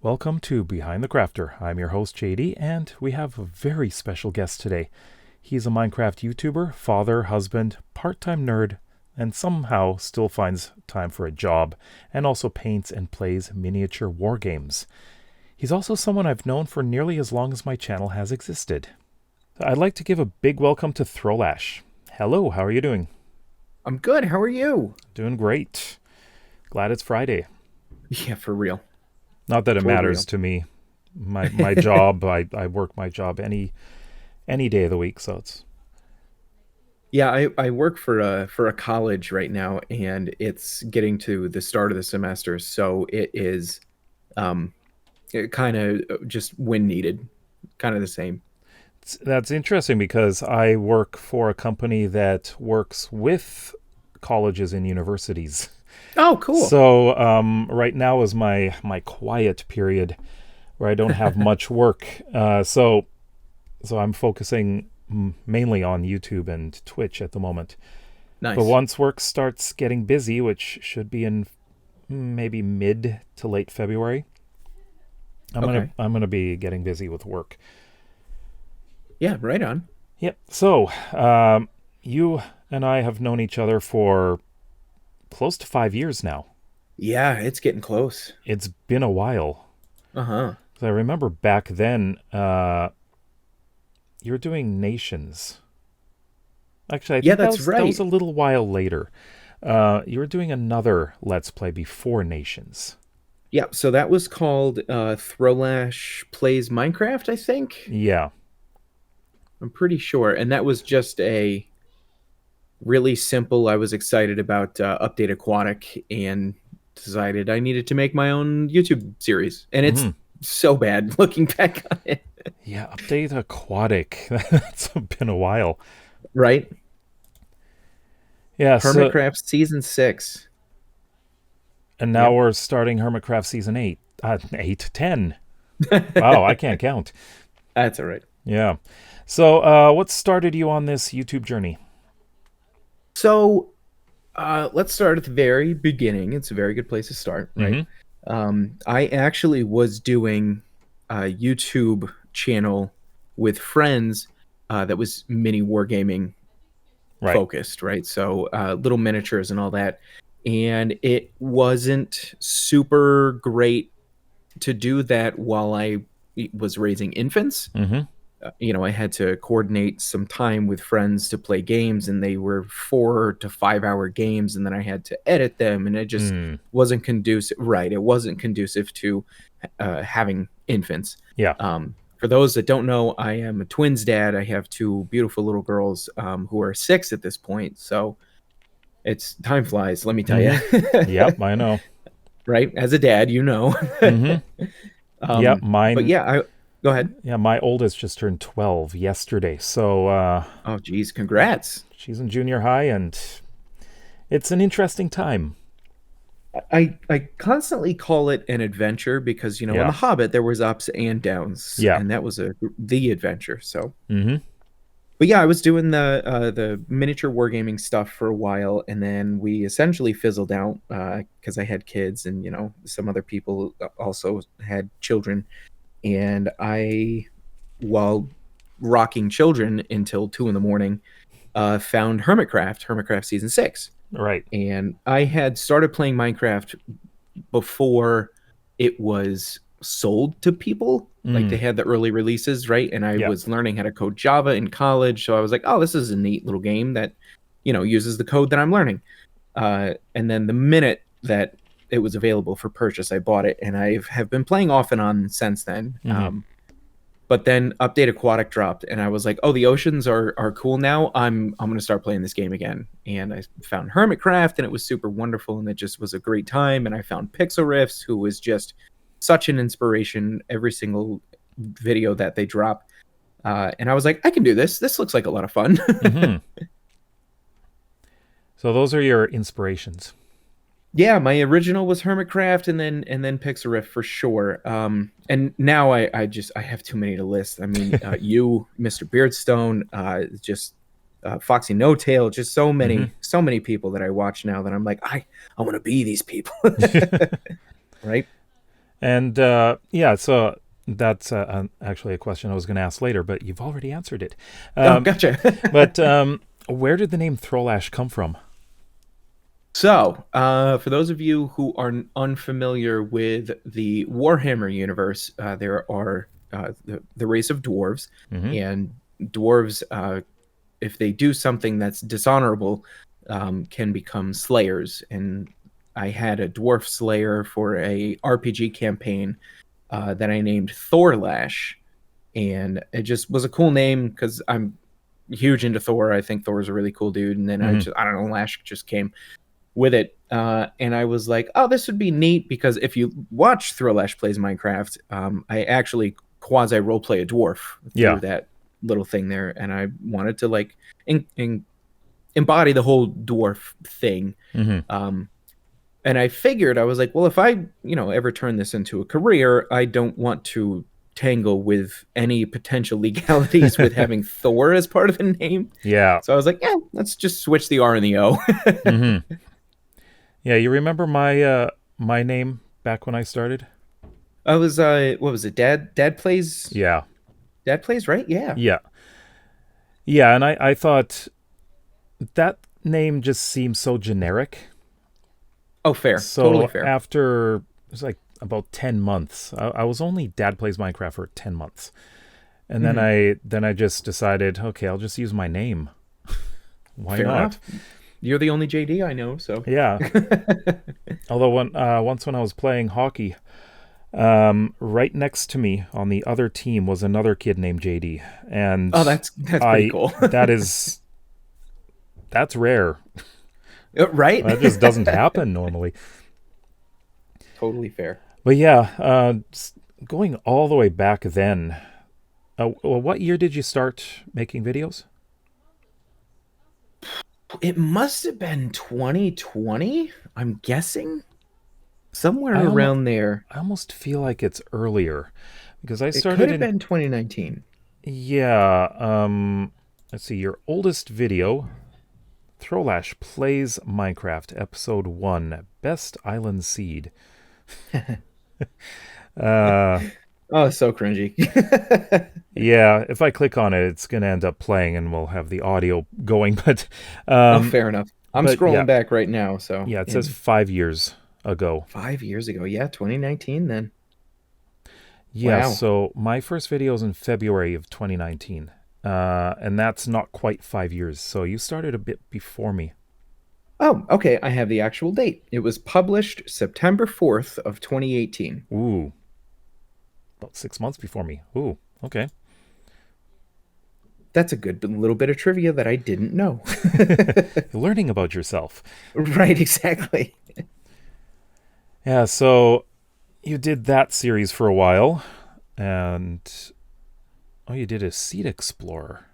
Welcome to Behind the Crafter. I'm your host, JD, and we have a very special guest today. He's a Minecraft YouTuber, father, husband, part-time nerd, and somehow still finds time for a job, and also paints and plays miniature war games. He's also someone I've known for nearly as long as my channel has existed. I'd like to give a big welcome to Throlash. Hello, how are you doing? I'm good. How are you? Doing great. Glad it's Friday. Yeah, for real. Not that it For matters real. to me. My job, I work my job any day of the week, so it's Yeah, I work for a college right now, and it's getting to the start of the semester, so it is um kind of just when needed, kind of the same. that's interesting because I work for a company that works with colleges and universities. Oh, cool. So right now is my quiet period where I don't have much work. So I'm focusing mainly on YouTube and Twitch at the moment. But Nice. once work starts getting busy, which should be in maybe mid to late February, Okay. I'm gonna be getting busy with work. Yeah, right on. Yep. So you and I have known each other for close to 5 years now. Yeah, it's getting close. It's been a while. Uh-huh. So I remember back then, you were doing Nations. Actually, I Yeah, think that's that was right. a little while later. You were doing another Let's Play before Nations. Yeah, so that was called Throlash Plays Minecraft, I think. Yeah. I'm pretty sure. And that was just a really simple. I was excited about Update Aquatic and decided I needed to make my own YouTube series. And it's Hmm. so bad looking back on it, Yeah. Update Aquatic. That's been a while. right? Yeah. So Hermitcraft Season 6. and now Yep. we're starting Hermitcraft season 8. 8, 10. Wow, I can't count. That's all right. Yeah. So, what started you on this YouTube journey? So let's start at the very beginning. It's a very good place to start, right? Mm-hmm. I actually was doing a YouTube channel with friends that was mini wargaming Right. focused, right? So little miniatures and all that. And it wasn't super great to do that while I was raising infants. Mm-hmm. I had to coordinate some time with friends to play games, and they were 4 to 5 hour games, and then I had to edit them, and it just Mm. wasn't conducive. Right, it wasn't conducive to having infants. Yeah. For those that don't know, I am a twins dad. I have two beautiful little girls who are 6 at this point, so it's time flies. Let me tell you, Mm-hmm. Yep, I know. right? As a dad, you know. Mm-hmm. Yep, But mine. yeah, I go ahead. Yeah, my oldest just turned 12 yesterday. So, Oh, geez, congrats. she's in junior high, and it's an interesting time. I constantly call it an adventure because in Yeah. The Hobbit there was ups and downs, Yeah. and that was the adventure. So, Mm-hmm. but yeah, I was doing the miniature wargaming stuff for a while, and then we essentially fizzled out because I had kids, and some other people also had children, and while rocking children until 2 in the morning, found Hermitcraft Season 6. Right. And I had started playing Minecraft before it was sold to people. Like they Mm. had the early releases, right? And I Yeah. was learning how to code Java in college. So I was like, oh, this is a neat little game that, uses the code that I'm learning. And then the minute that it was available for purchase, I bought it. And I have been playing off and on since then. Mm-hmm. But then Update Aquatic dropped, and I was like, "Oh, the oceans are cool now. I'm gonna start playing this game again." And I found Hermitcraft, and it was super wonderful, and it just was a great time. And I found Pixel Riffs, who was just such an inspiration every single video that they drop. And I was like, "I can do this. This looks like a lot of fun." Mm-hmm. So those are your inspirations. Yeah, my original was Hermitcraft, and then Pixariff for sure. And now I have too many to list. I mean, you, Mr. Beardstone, just Foxy No Tail, just Mm-hmm. so many people that I watch now that I'm like, I want to be these people, right? And yeah, so that's actually a question I was going to ask later, but you've already answered it. Oh, Um, gotcha. but where did the name Throlash come from? So, for those of you who are unfamiliar with the Warhammer universe, there are the race of dwarves, Hmm. and dwarves, if they do something that's dishonorable, can become slayers. And I had a dwarf slayer for a RPG campaign that I named Thorlash, and it just was a cool name because I'm huge into Thor. I think Thor's a really cool dude, and then Hmm. I don't know, Lash just came with it. And I was like, oh, this would be neat because if you watch Throlash Plays Minecraft, I actually quasi roleplay a dwarf Yeah. through that little thing there. And I wanted to like embody the whole dwarf thing. Hmm. Um, and I figured, I was like, well, if I, ever turn this into a career, I don't want to tangle with any potential legalities with having Thor as part of the name. Yeah. So I was like, yeah, let's just switch the R and the O. Hmm. Yeah. You remember my name back when I started? I was what was it? Yeah. Dad plays, right? Yeah. Yeah. Yeah. And I thought that name just seems so generic. Oh, fair. Totally So fair. after, it was like about 10 months. I was only Dad Plays Minecraft for 10 months. And then Hmm. I just decided, okay, I'll just use my name. Why Fair not? enough. You're the only JD I know, so. Yeah. Although once when I was playing hockey, right next to me on the other team was another kid named JD, and Oh, that's pretty I cool. that's rare. Right? That just doesn't happen normally. Totally fair. But yeah, going all the way back then. Well, what year did you start making videos? It must have been 2020, I'm guessing. Somewhere I almost around there. I almost feel like it's earlier because I It could started have in. been 2019. Yeah. Let's see. Your oldest video, Throlash Plays Minecraft, Episode 1, Best Island Seed. Uh, Oh, so cringy. yeah, if I click on it, it's going to end up playing and we'll have the audio going. Oh, Um, fair enough. I'm but yeah, scrolling back right now, so yeah, it says in 5 years ago. 5 years ago. Yeah, 2019 then. Yeah, Wow. so my first video was in February of 2019. And that's not quite 5 years. So you started a bit before me. Oh, okay. I have the actual date. It was published September 4th of 2018. Ooh, about 6 months before me. Ooh, okay. That's a good little bit of trivia that I didn't know. Learning about yourself. Right, exactly. Yeah, so you did that series for a while, and oh, you did a Seed Explorer.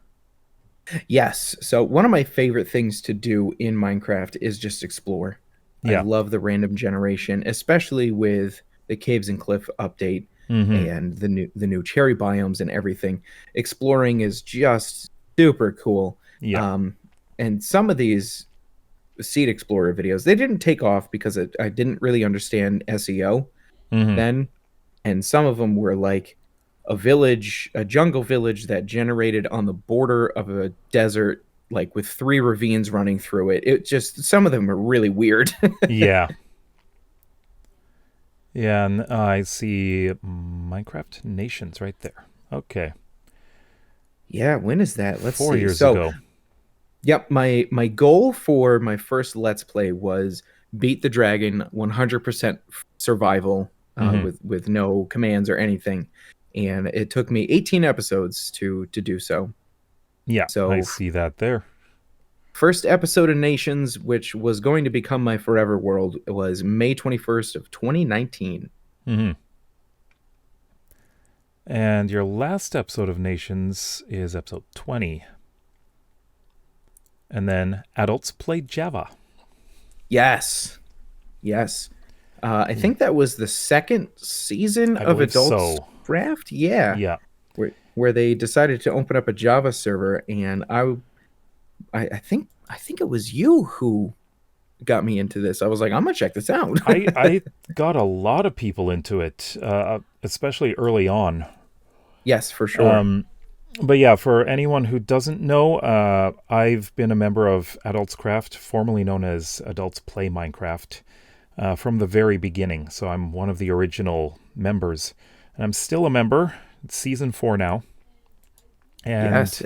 Yes. So, one of my favorite things to do in Minecraft is just explore. I Yeah. love the random generation, especially with the Caves and Cliff update Mm-hmm. and the new cherry biomes and everything. Exploring is just super cool. Yeah. Um, and some of these Seed Explorer videos, they didn't take off because I didn't really understand SEO Mm-hmm. then, and some of them were like a jungle village that generated on the border of a desert, like with three ravines running through it. It just some of them are really weird. Yeah. Yeah, and I see Minecraft Nations right there. Okay. Yeah, when is that? Let's Four see. years So, ago. yep, my goal for my first Let's Play was beat the dragon 100% survival Mm-hmm. with no commands or anything, and it took me 18 episodes to do so. Yeah, I So see that there. first episode of Nations, which was going to become my forever world, was May 21st of 2019. Mm-hmm. And your last episode of Nations is episode 20. And then Adults Play Java. Yes. Yes. I Yeah, think that was the second season I of believe Adults so. Craft. Yeah. Yeah. Where they decided to open up a Java server, and I think it was you who got me into this. I was like, I'm gonna check this out. I got a lot of people into it, especially early on. Yes, for sure. But yeah, for anyone who doesn't know, I've been a member of AdultsCraft, formerly known as Adults Play Minecraft, from the very beginning. So I'm one of the original members. And I'm still a member. It's season 4 now. Yes,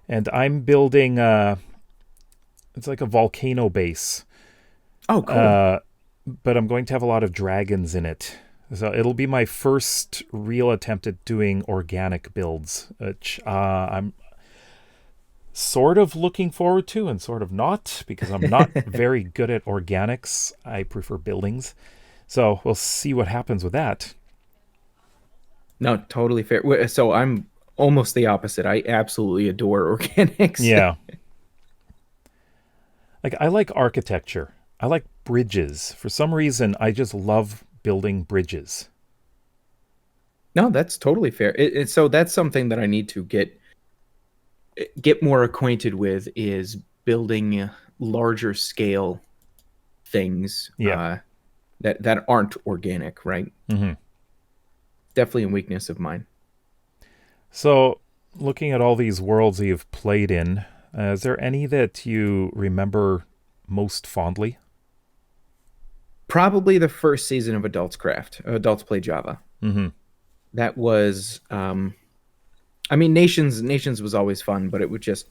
And I'm building, it's like a volcano base. oh, cool. But I'm going to have a lot of dragons in it. So it'll be my first real attempt at doing organic builds, which I'm sort of looking forward to and sort of not, because I'm not very good at organics. I prefer buildings. So we'll see what happens with that. No, totally fair. So I'm almost the opposite. I absolutely adore organics. Yeah. Like, I like architecture. I like bridges. For some reason, I just love building bridges. No, that's totally fair. So that's something that I need to get more acquainted with, is building larger scale things Yeah. that aren't organic, right? Mm-hmm. Definitely a weakness of mine. So, looking at all these worlds that you've played in, is there any that you remember most fondly? Probably the first season of Adults Play Java. Mm-hmm. That was, I mean, Nations was always fun, but it would just,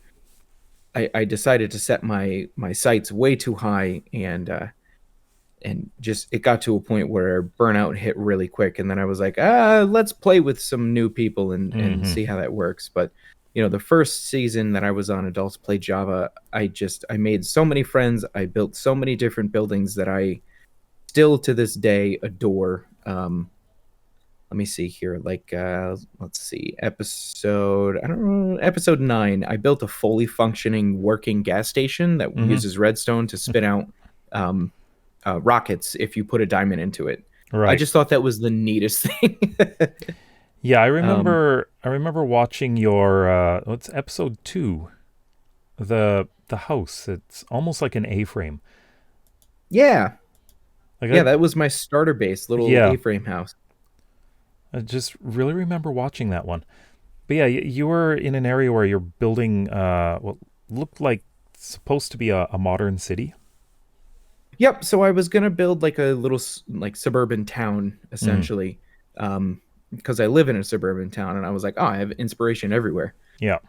I decided to set my sights way too high, and just it got to a point where burnout hit really quick, and then I was like, let's play with some new people and Mm-hmm. see how that works. But the first season that I was on Adults Play Java, I made so many friends. I built so many different buildings that I still to this day adore. Let me see here. Like, let's see, I don't know, episode 9. I built a fully functioning working gas station that Mm-hmm. uses redstone to spit out um, rockets if you put a diamond into it. I Right. just thought that was the neatest thing. Yeah, I um, remember. I remember watching your. What's episode 2? The house. It's almost like an A-frame. yeah, Like yeah, that was my starter base, little yeah, A-frame house. I just really remember watching that one. But yeah, you were in an area where you're building what looked like supposed to be a modern city. Yep. So I was gonna build like a little like suburban town Mm, essentially, because I live in a suburban town, and I was like, oh, I have inspiration everywhere. yeah.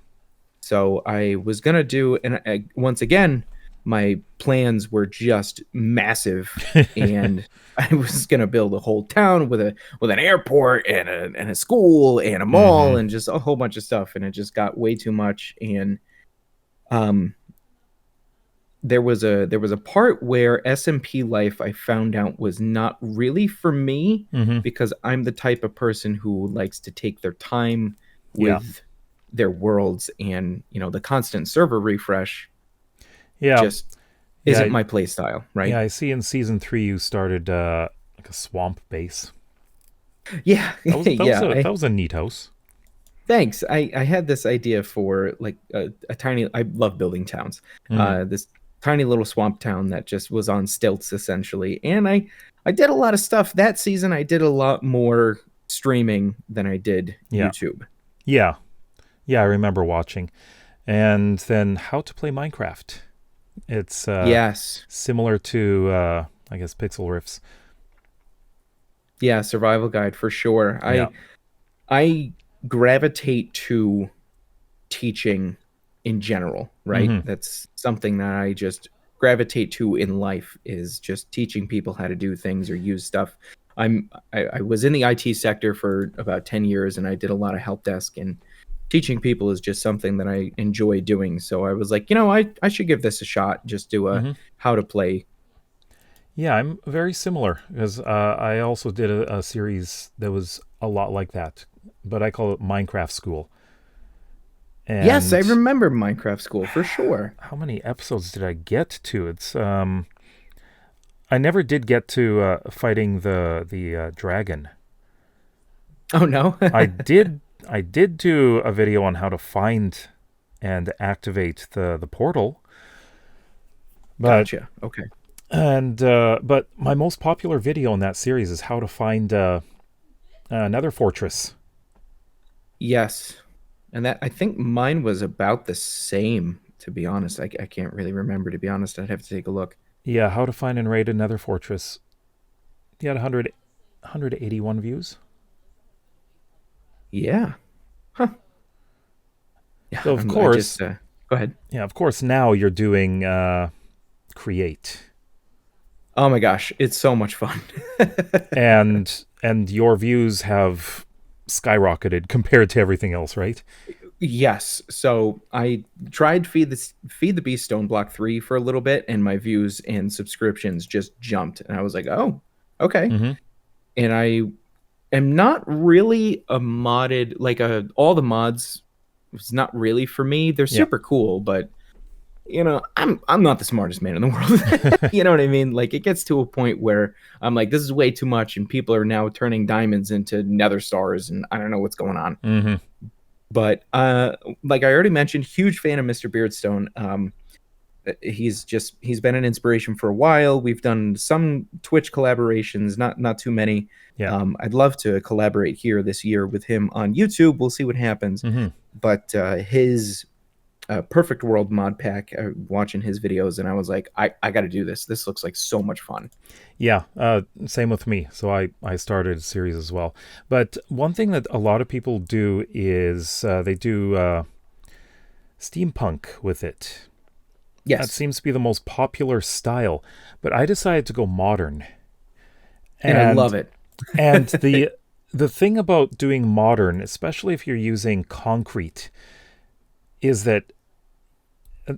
So I was gonna do, and once again, my plans were just massive, and I was gonna build a whole town with an airport and a school and a mall Mm-hmm. and just a whole bunch of stuff, and it just got way too much. And um, there was a part where SMP life I found out was not really for me, Mm-hmm. because I'm the type of person who likes to take their time Yeah. with their worlds, and the constant server refresh Yeah. just isn't Yeah. my play style, Yeah. right? I see in season 3 you started like a swamp base. Yeah. Yeah, That was a neat house. thanks. I had this idea for like a tiny, I love building towns. Mm-hmm. This tiny little swamp town that just was on stilts essentially. And I did a lot of stuff that season. I did a lot more streaming than I did Yeah. YouTube. Yeah. Yeah. I remember watching. And then How to Play Minecraft. It's Yes. similar to I guess Pixel Riffs. Yeah, survival guide for sure. Yeah. I gravitate to teaching in general, right? Mm-hmm. That's something that I just gravitate to in life, is just teaching people how to do things or use stuff. I was in the IT sector for about 10 years, and I did a lot of help desk, and teaching people is just something that I enjoy doing. So I was like, I should give this a shot, just do a Mm-hmm. how to play. Yeah, I'm very similar because I also did a series that was a lot like that, but I call it Minecraft School. Yes, I And remember Minecraft School for sure. how many episodes did I get to? It's I never did get to fighting the dragon. Oh no. I did do a video on how to find and activate the portal, but Gotcha. Okay. And but my most popular video in that series is how to find another fortress. Yes. And that I think mine was about the same, to be honest. I can't really remember, to be honest. I'd have to take a look. Yeah, how to find and raid another fortress. You had 181 views. Yeah. Huh. Yeah. So of I course, just, go ahead. yeah, of course now you're doing create. Oh my gosh. It's so much fun. And your views have skyrocketed compared to everything else, right? Yes. So I tried Feed the Beast Stone Block 3 for a little bit, and my views and subscriptions just jumped. And I was like, oh, okay. Mm-hmm. And I am not really a modded, like all the mods was not really for me. They're Yeah. super cool, but I'm not the smartest man in the world. You know what I mean? Like it gets to a point where I'm like, this is way too much, and people are now turning diamonds into nether stars, and I don't know what's going on. Mm-hmm. But like I already mentioned, huge fan of Mr. Beardstone. He's been an inspiration for a while. We've done some Twitch collaborations, not too many. Yeah. I'd love to collaborate here this year with him on YouTube. We'll see what happens. Mm-hmm. But his Perfect World mod pack, watching his videos, and I was like, I got to do this. This looks like so much fun. Yeah, same with me. So I started a series as well. But one thing that a lot of people do is they do steampunk with it. That Yes, seems to be the most popular style. But I decided to go modern. and I love it. And the thing about doing modern, especially if you're using concrete, is that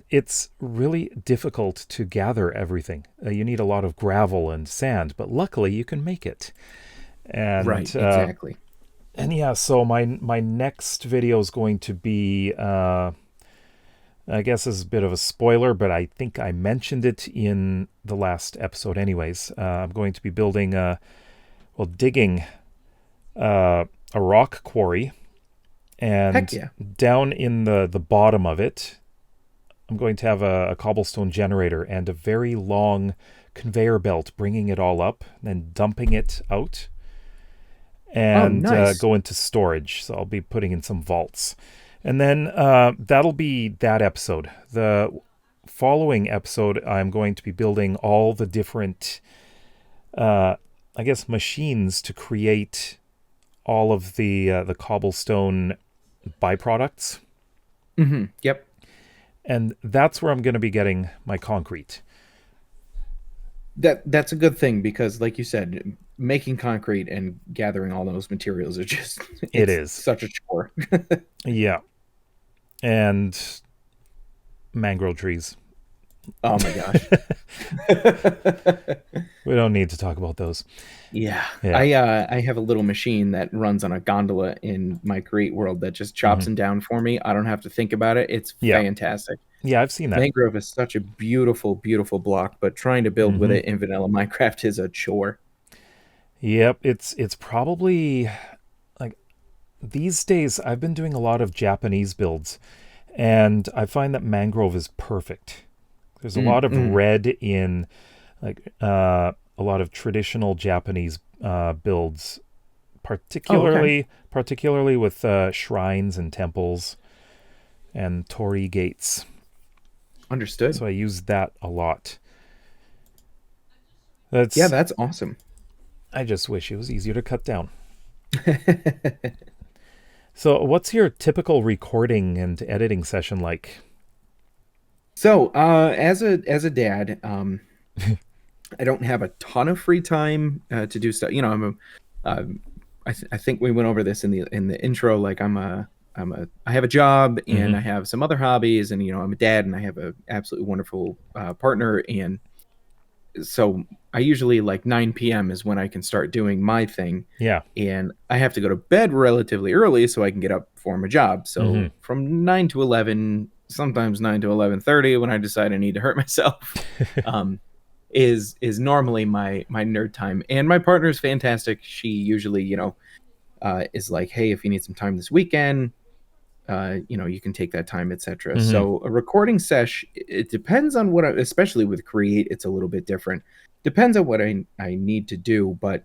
it's really difficult to gather everything. You need a lot of gravel and sand, but luckily you can make it. And Right, exactly. and yeah, so my next video is going to be I guess this is a bit of a spoiler, but I think I mentioned it in the last episode anyways. I'm going to be building digging a rock quarry, Heck and yeah. down in the bottom of it I'm going to have a cobblestone generator and a very long conveyor belt bringing it all up and then dumping it out Oh, and nice. go into storage. So I'll be putting in some vaults. And then that'll be that episode. The following episode, I'm going to be building all the different, I guess, machines to create all of the cobblestone byproducts. Yep. And that's where I'm going to be getting my concrete. That's a good thing because, like you said, making concrete and gathering all those materials are just It it's is. such a chore. Yeah. And mangrove trees. Oh my gosh. We don't need to talk about those. Yeah. Yeah. I have a little machine that runs on a gondola in my create world that just chops Mhm. them down for me. I don't have to think about it. It's Yeah. fantastic. Yeah, I've seen that. Mangrove is such a beautiful, beautiful block, but trying to build with Hmm. it in vanilla Minecraft is a chore. Yep, it's probably like these days I've been doing a lot of Japanese builds and I find that mangrove is perfect. There's a lot of Mm. red in like a lot of traditional Japanese builds, Oh, okay. particularly with shrines and temples and torii gates. Understood. So I use that a lot. Yeah, That's that's awesome. I just wish it was easier to cut down. So, what's your typical recording and editing session like? So, as a dad, I don't have a ton of free time to do stuff. I think we went over this in the intro. Like I have a job and Hmm. I have some other hobbies, and I'm a dad and I have a absolutely wonderful partner, and so I usually like 9 p.m. is when I can start doing my thing, Yeah. and I have to go to bed relatively early so I can get up for my job. Hmm. So from 9 to 11, sometimes 9 to 11:30 when I decide I need to hurt myself, um, is normally my nerd time. And my partner is fantastic. She usually, is like, hey, if you need some time this weekend, you can take that time, etc. Mm-hmm. So a recording sesh, it depends on what, especially with Create, it's a little bit different. Depends on what I need to do, but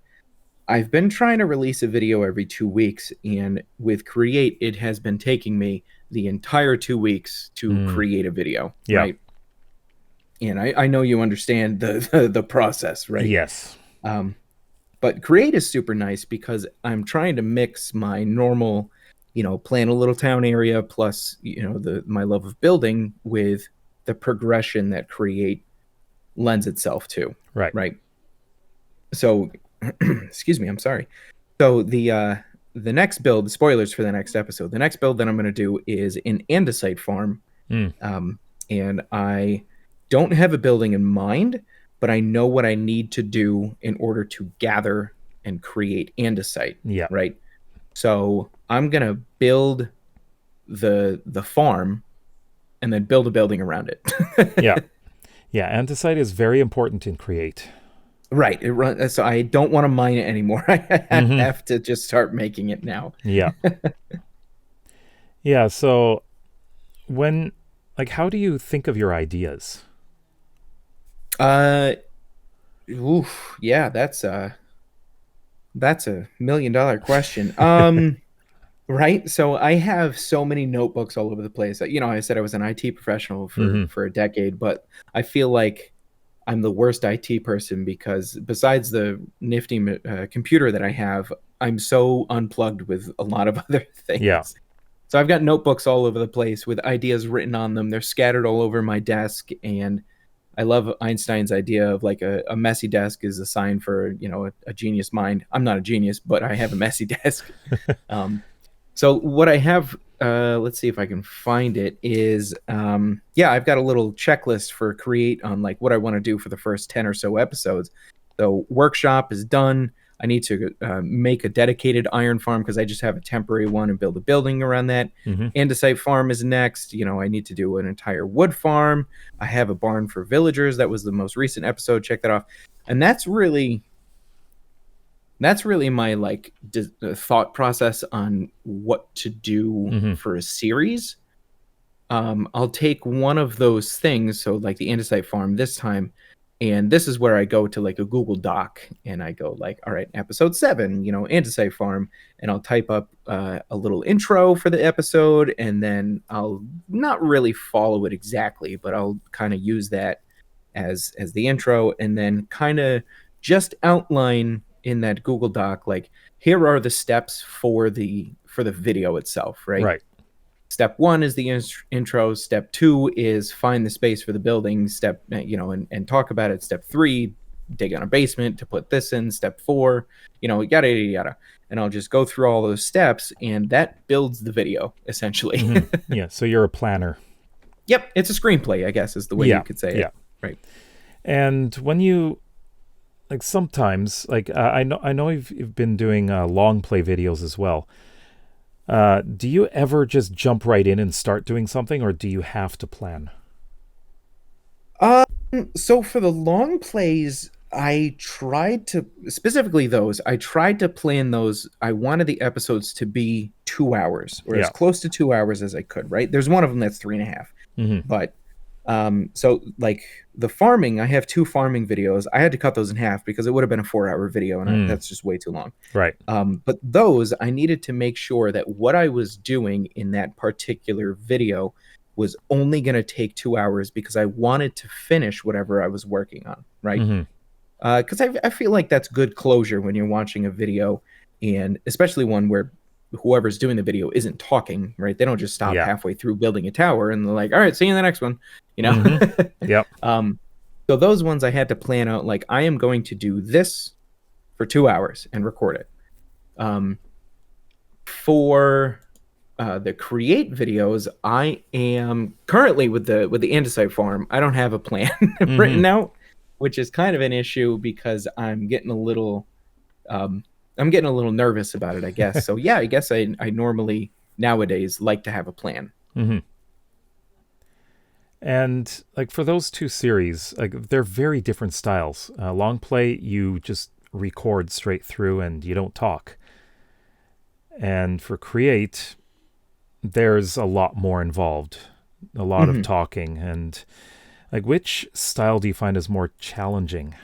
I've been trying to release a video every 2 weeks, and with Create, it has been taking me the entire 2 weeks to create a video, Yeah. right? And I know you understand the process, right? Yes. But Create is super nice because I'm trying to mix my normal, plan a little town area plus, my love of building with the progression that Create lends itself to. Right. Right. So, excuse me, I'm sorry. So the next build, spoilers for the next episode, the next build that I'm going to do is an andesite farm. And I don't have a building in mind, but I know what I need to do in order to gather and create andesite. Yeah. Right. So I'm going to build the farm and then build a building around it. Yeah. Yeah. Andesite is very important in Create. Right. So I don't want to mine it anymore. I have to just start making it now. Yeah. Yeah. So how do you think of your ideas? Yeah, that's a $1 million question. Right. So I have so many notebooks all over the place. I said I was an IT professional for a decade, but I feel like I'm the worst IT person because besides the nifty computer that I have, I'm so unplugged with a lot of other things. Yeah. So I've got notebooks all over the place with ideas written on them. They're scattered all over my desk. And I love Einstein's idea of like a messy desk is a sign for, a genius mind. I'm not a genius, but I have a messy desk. So what I have, let's see if I can find it, is, I've got a little checklist for Create on like what I want to do for the first 10 or so episodes. So workshop is done. I need to make a dedicated iron farm because I just have a temporary one and build a building around that. Andesite farm is next. I need to do an entire wood farm. I have a barn for villagers. That was the most recent episode. Check that off. And that's really my like thought process on what to do for a series. I'll take one of those things, so like the andesite farm this time, and this is where I go to like a Google Doc and I go like, all right, episode 7, andesite farm, and I'll type up a little intro for the episode, and then I'll not really follow it exactly, but I'll kind of use that as the intro, and then kind of just outline in that Google Doc, like, here are the steps for the video itself, right? Right. Step 1 is the intro. Step 2 is find the space for the building. Step, and talk about it. Step 3, dig on a basement to put this in. Step 4, yada, yada, yada. And I'll just go through all those steps, and that builds the video, essentially. Yeah, so you're a planner. Yep, it's a screenplay, I guess, is the way you could say it. Right. And when you... like sometimes, like I know you've been doing long play videos as well. Do you ever just jump right in and start doing something, or do you have to plan? So for the long plays, I tried to plan those. I wanted the episodes to be 2 hours or as close to 2 hours as I could. Right? There's one of them that's 3.5, but. So like the farming, I have 2 farming videos. I had to cut those in half because it would have been a 4-hour video, and that's just way too long. Right. But those, I needed to make sure that what I was doing in that particular video was only going to take 2 hours because I wanted to finish whatever I was working on. Right. Because I feel like that's good closure when you're watching a video, and especially one where whoever's doing the video isn't talking, right? They don't just stop halfway through building a tower and they're like, all right, see you in the next one, Yep. So those ones I had to plan out, like, I am going to do this for 2 hours and record it. For the Create videos, I am currently with the andesite farm. I don't have a plan written out, which is kind of an issue because I'm getting a little nervous about it, I guess. So yeah, I guess I normally nowadays like to have a plan. And like for those 2 series, like they're very different styles. Long play, you just record straight through and you don't talk. And for Create, there's a lot more involved, a lot of talking, and like, which style do you find is more challenging?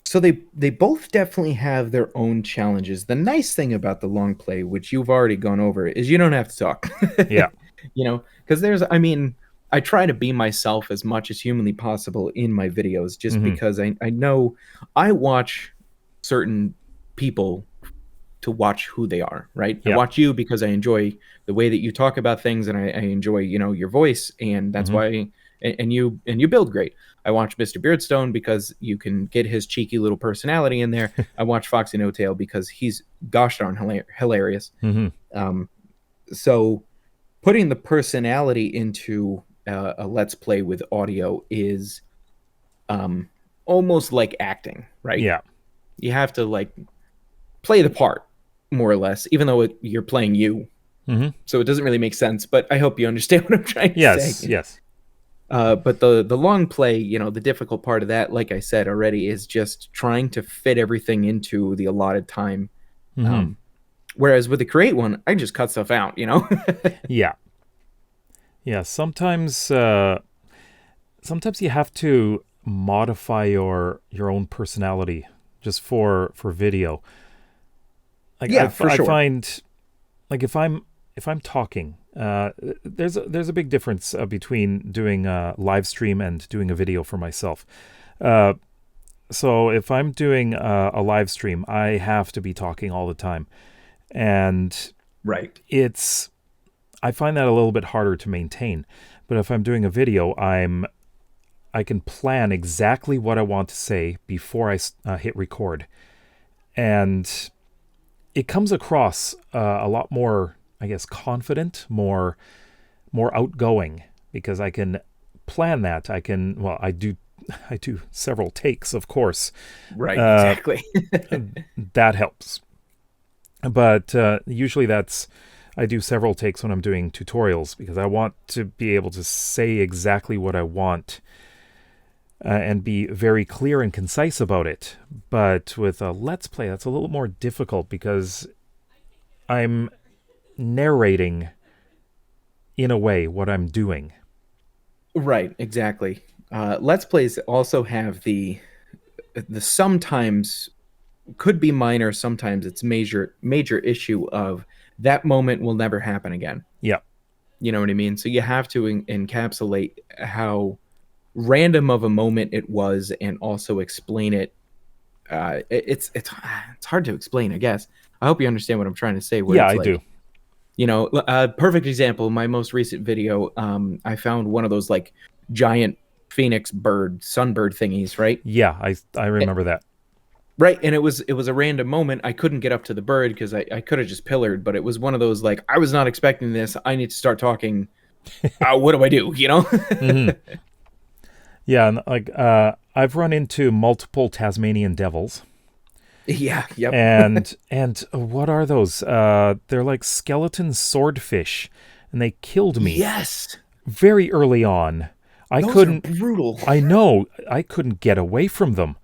So they both definitely have their own challenges. The nice thing about the long play, which you've already gone over, is you don't have to talk. Yeah. Because I try to be myself as much as humanly possible in my videos, just because I know I watch certain people to watch who they are, right? I Yeah. watch you because I enjoy the way that you talk about things, and I enjoy, your voice, and that's why. And you build great. I watch Mr. Beardstone because you can get his cheeky little personality in there. I watch Foxy No Tail because he's gosh darn hilarious. So putting the personality into a let's play with audio is almost like acting, right? Yeah. You have to like play the part more or less, even though you're playing you. So it doesn't really make sense, but I hope you understand what I'm trying to say. Yes. But the long play, the difficult part of that, like I said already, is just trying to fit everything into the allotted time. Whereas with the create one, I just cut stuff out, Yeah. Yeah. Sometimes you have to modify your own personality just for video. Like, yeah, for sure. I find, like, if I'm talking, there's a big difference between doing a live stream and doing a video for myself. So if I'm doing a live stream, I have to be talking all the time, and Right. I find that a little bit harder to maintain. But if I'm doing a video, I can plan exactly what I want to say before I hit record, and it comes across a lot more, I guess, confident, more outgoing, because I can plan that. I do several takes, of course. Right, exactly. That helps. But usually I do several takes when I'm doing tutorials, because I want to be able to say exactly what I want and be very clear and concise about it. But with a Let's Play, that's a little more difficult, because I'm narrating, in a way, what I'm doing. Right, exactly. Let's Plays also have the sometimes could be minor, sometimes it's major issue of that moment will never happen again. Yeah. You know what I mean? So you have to encapsulate how random of a moment it was, and also explain it. It's hard to explain, I guess. I hope you understand what I'm trying to say. Yeah, I do. Perfect example. My most recent video, I found one of those like giant phoenix sunbird thingies, right? Yeah, I remember that. Right, and it was a random moment. I couldn't get up to the bird because I could have just pillared, but it was one of those like, I was not expecting this. I need to start talking. What do I do? Yeah, and like I've run into multiple Tasmanian devils. Yeah, yep. And what are those? They're like skeleton swordfish, and they killed me. Yes. Very early on. Those are brutal. I know. I couldn't get away from them.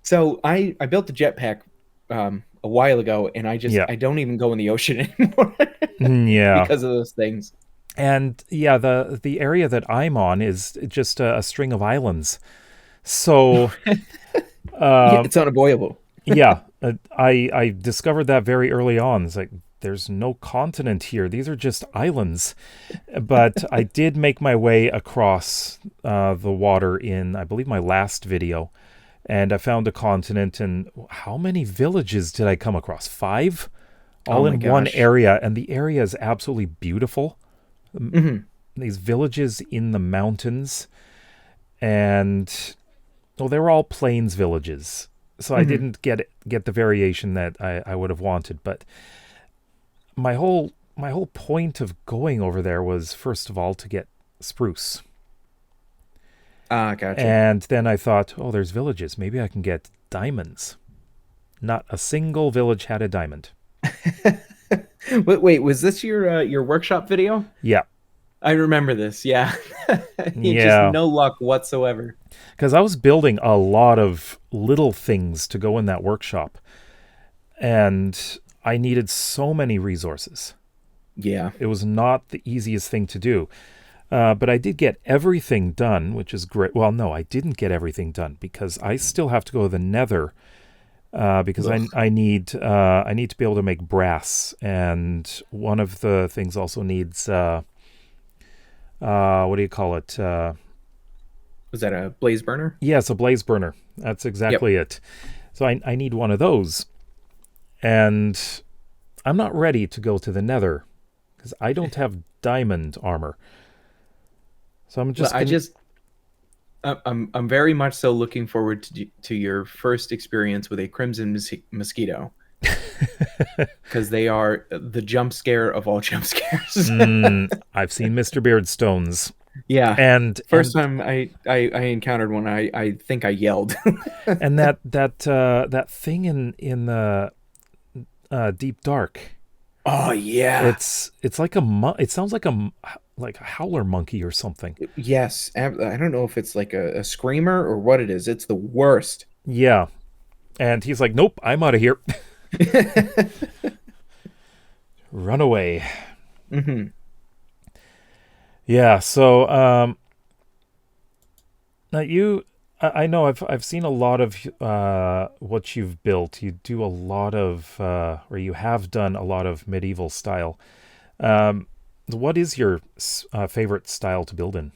So I built the jetpack a while ago, and I don't even go in the ocean anymore. Yeah. Because of those things. And yeah, the area that I'm on is just a string of islands. So it's unavoidable. Yeah, I discovered that very early on. It's like, there's no continent here. These are just islands. But I did make my way across the water in, I believe, my last video. And I found a continent, and how many villages did I come across? 5? All in one area, and the area is absolutely beautiful. These villages in the mountains, and they were all plains villages. So I didn't get the variation that I would have wanted. But my whole point of going over there was, first of all, to get spruce. Gotcha. And then I thought, there's villages. Maybe I can get diamonds. Not a single village had a diamond. Wait, was this your workshop video? Yeah. I remember this, yeah. Yeah. Just no luck whatsoever. Because I was building a lot of little things to go in that workshop. And I needed so many resources. Yeah. It was not the easiest thing to do. But I did get everything done, which is great. Well, no, I didn't get everything done because I still have to go to the Nether because I need to be able to make brass, and one of the things also needs what do you call it? Was that a blaze burner? Yes, a blaze burner. That's exactly it. So I need one of those, and I'm not ready to go to the Nether because I don't have diamond armor. So I'm just. I'm very much so looking forward to your first experience with a crimson mosquito, because they are the jump scare of all jump scares. I've seen Mr. Beardstones. Yeah, and first time I encountered one, I think I yelled. And that thing in the deep dark. Oh yeah, it's like it sounds like a howler monkey or something. yes. I don't know if it's like a screamer or what it is. It's the worst. Yeah, and he's like, nope, I'm out of here. Run away. Mm-hmm. Yeah, so now I know I've seen a lot of what you've built. You do a lot of, or you have done a lot of medieval style. What is your favorite style to build in?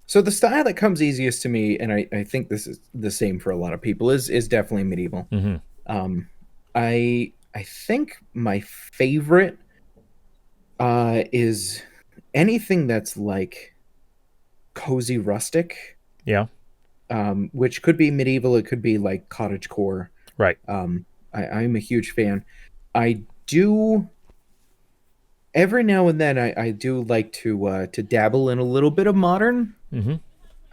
So the style that comes easiest to me, and I think this is the same for a lot of people, is definitely medieval. Mm-hmm. I think my favorite is anything that's like cozy rustic. Yeah. Which could be medieval, it could be like cottagecore. Right. I'm a huge fan. I do every now and then I do like to dabble in a little bit of modern. Mm-hmm.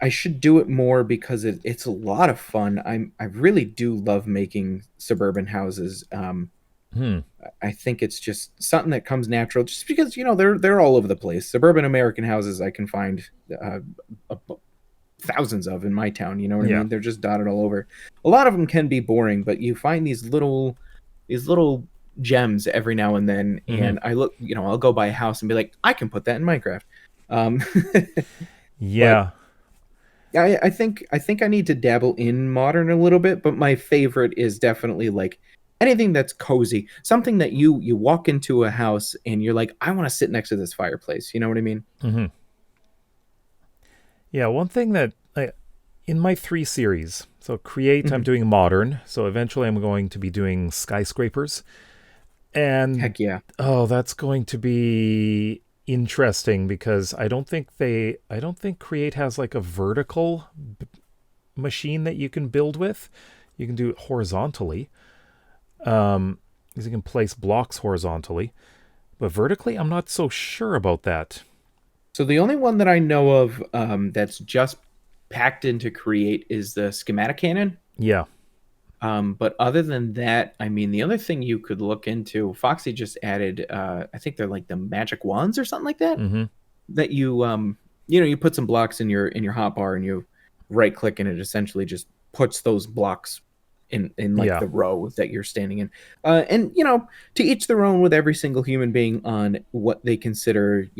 I should do it more because it's a lot of fun. I really do love making suburban houses. I think it's just something that comes natural, just because they're all over the place. Suburban American houses I can find thousands of in my town. You know what I mean? They're just dotted all over. A lot of them can be boring, but you find these little gems every now and then. Mm-hmm. And I look, I'll go by a house and be like, I can put that in Minecraft. Yeah. I think I need to dabble in modern a little bit, but my favorite is definitely like anything that's cozy, something that you walk into a house and you're like, I want to sit next to this fireplace. You know what I mean? Mm-hmm. Yeah, one thing that in my 3 series, so create, Mm-hmm. I'm doing modern, so eventually I'm going to be doing skyscrapers. And heck yeah. Oh, that's going to be interesting because I don't think create has like a vertical machine that you can build with. You can do it horizontally. Because you can place blocks horizontally, but vertically I'm not so sure about that. So the only one that I know of that's just packed into create is the schematic cannon. Yeah. But other than that, I mean, the other thing you could look into, Foxy just added, I think they're like the magic wands or something like that. Mm-hmm. That you put some blocks in your hotbar and you right click and it essentially just puts those blocks in like the row that you're standing in. And to each their own with every single human being on what they consider,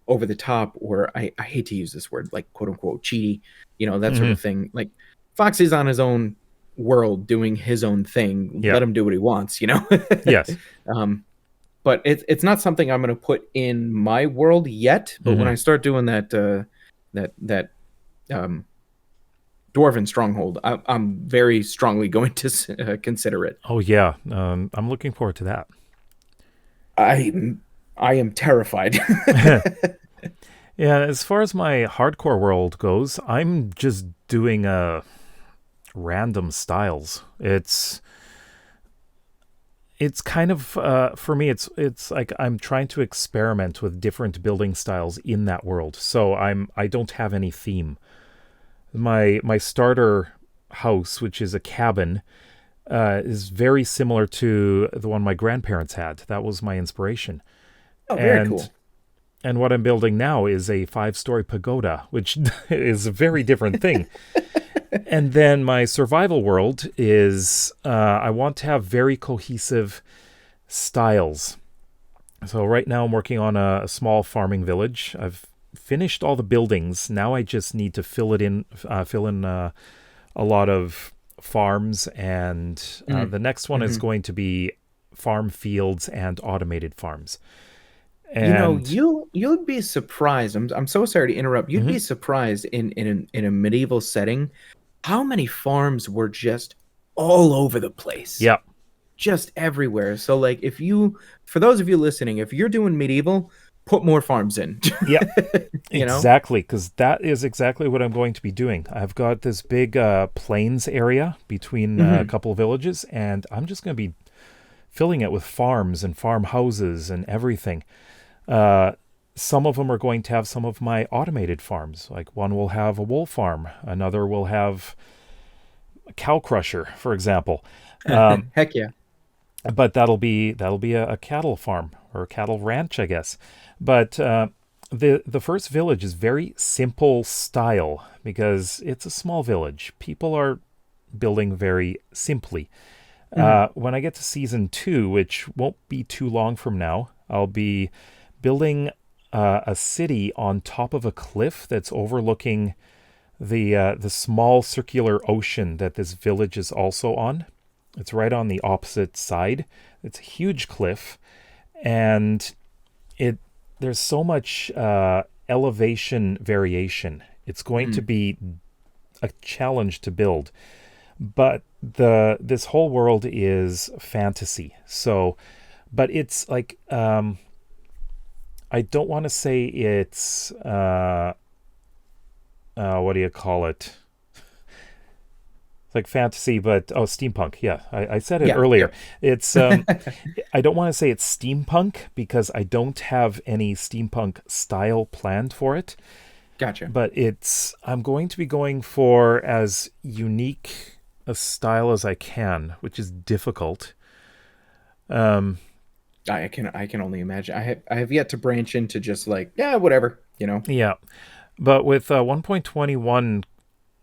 over the top, or I hate to use this word, like quote unquote cheaty, that sort of thing. Like Foxy's on his own world doing his own thing. Let him do what he wants, Yes. But it's not something I'm going to put in my world yet. But when I start doing that dwarven stronghold, I'm very strongly going to consider it. Oh yeah, I'm looking forward to that. I am terrified. Yeah, as far as my hardcore world goes, I'm just doing random styles. It's kind of for me it's like I'm trying to experiment with different building styles in that world. So I don't have any theme. My starter house, which is a cabin, is very similar to the one my grandparents had. That was my inspiration. Oh, very cool. And what I'm building now is a 5-story pagoda, which is a very different thing. And then my survival world is I want to have very cohesive styles. So right now I'm working on a small farming village. I've finished all the buildings. Now I just need to fill in a lot of farms, and Mm. the next one is Hmm. going to be farm fields and automated farms. You know, And you'd be surprised. I'm so sorry to interrupt. You'd mhm, be surprised in a medieval setting how many farms were just all over the place, yeah, just everywhere. So like if you, for those of you listening, if you're doing medieval, put more farms in. yeah, You know? exactly, because that is exactly what I'm going to be doing. I've got this big plains area between a Hmm. couple of villages, and I'm just going to be filling it with farms and farmhouses and everything. Uh, some of them are going to have some of my automated farms. Like one will have a wool farm, another will have a cow crusher, for example. Um, Heck yeah. but that'll be a cattle farm or a cattle ranch, I guess. But the first village is very simple style because it's a small village. People are building very simply. Hmm. When I get to season 2, which won't be too long from now, I'll be building a city on top of a cliff that's overlooking the small circular ocean that this village is also on. It's right on the opposite side. It's a huge cliff, and it there's so much elevation variation. It's going to Mm. be a challenge to build, but the this whole world is fantasy. So, but it's like I don't want to say it's what do you call it? It's like fantasy, but steampunk. Yeah, I said it Yeah, earlier. yep. It's I don't want to say it's steampunk because I don't have any steampunk style planned for it. Gotcha. But I'm going to be going for as unique a style as I can, which is difficult. Um, I can only imagine. I have yet to branch into just like, yeah, whatever, you know. yeah, but with 1.21,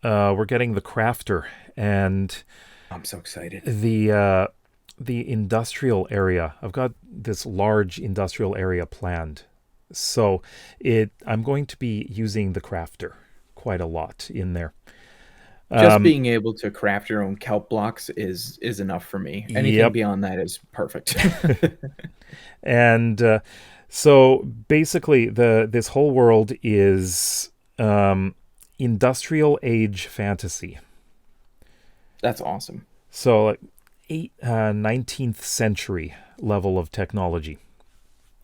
we're getting the crafter and I'm so excited. the uh, the industrial area. I've got this large industrial area planned, so it I'm going to be using the crafter quite a lot in there. Just Um, being able to craft your own kelp blocks is enough for me. Anything yep, beyond that is perfect. and so basically, the this whole world is industrial age fantasy. That's awesome. So like 19th century level of technology.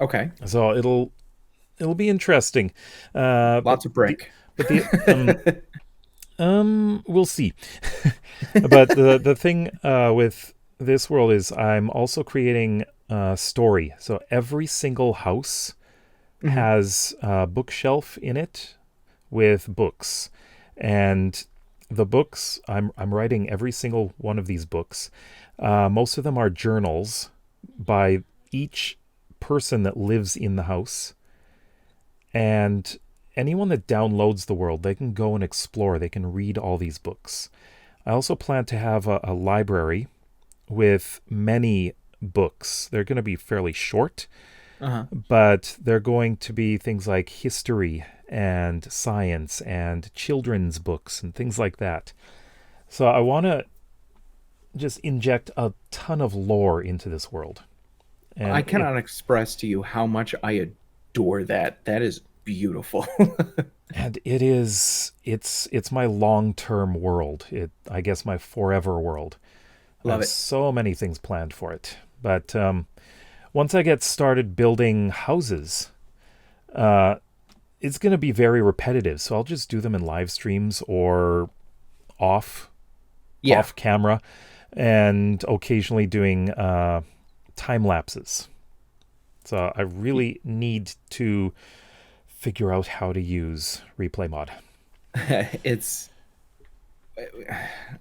Okay. So it'll be interesting. But Lots of the brick. but the we'll see. But the thing with this world is I'm also creating a story. So every single house Hmm. has a bookshelf in it with books, and the books I'm writing every single one of these books. Most of them are journals by each person that lives in the house, and anyone that downloads the world, they can go and explore. They can read all these books. I also plan to have a library with many books. They're going to be fairly short, Uh-huh. but they're going to be things like history and science and children's books and things like that. So I want to just inject a ton of lore into this world. I And cannot express to you how much I adore that. That is beautiful. it's my long-term world. I guess my forever world. I Love have it. so many things planned for it. But once I get started building houses, uh, it's going to be very repetitive. So I'll just do them in live streams or off Yeah. off camera, and occasionally doing time lapses. So I really need to figure out how to use replay mod. It's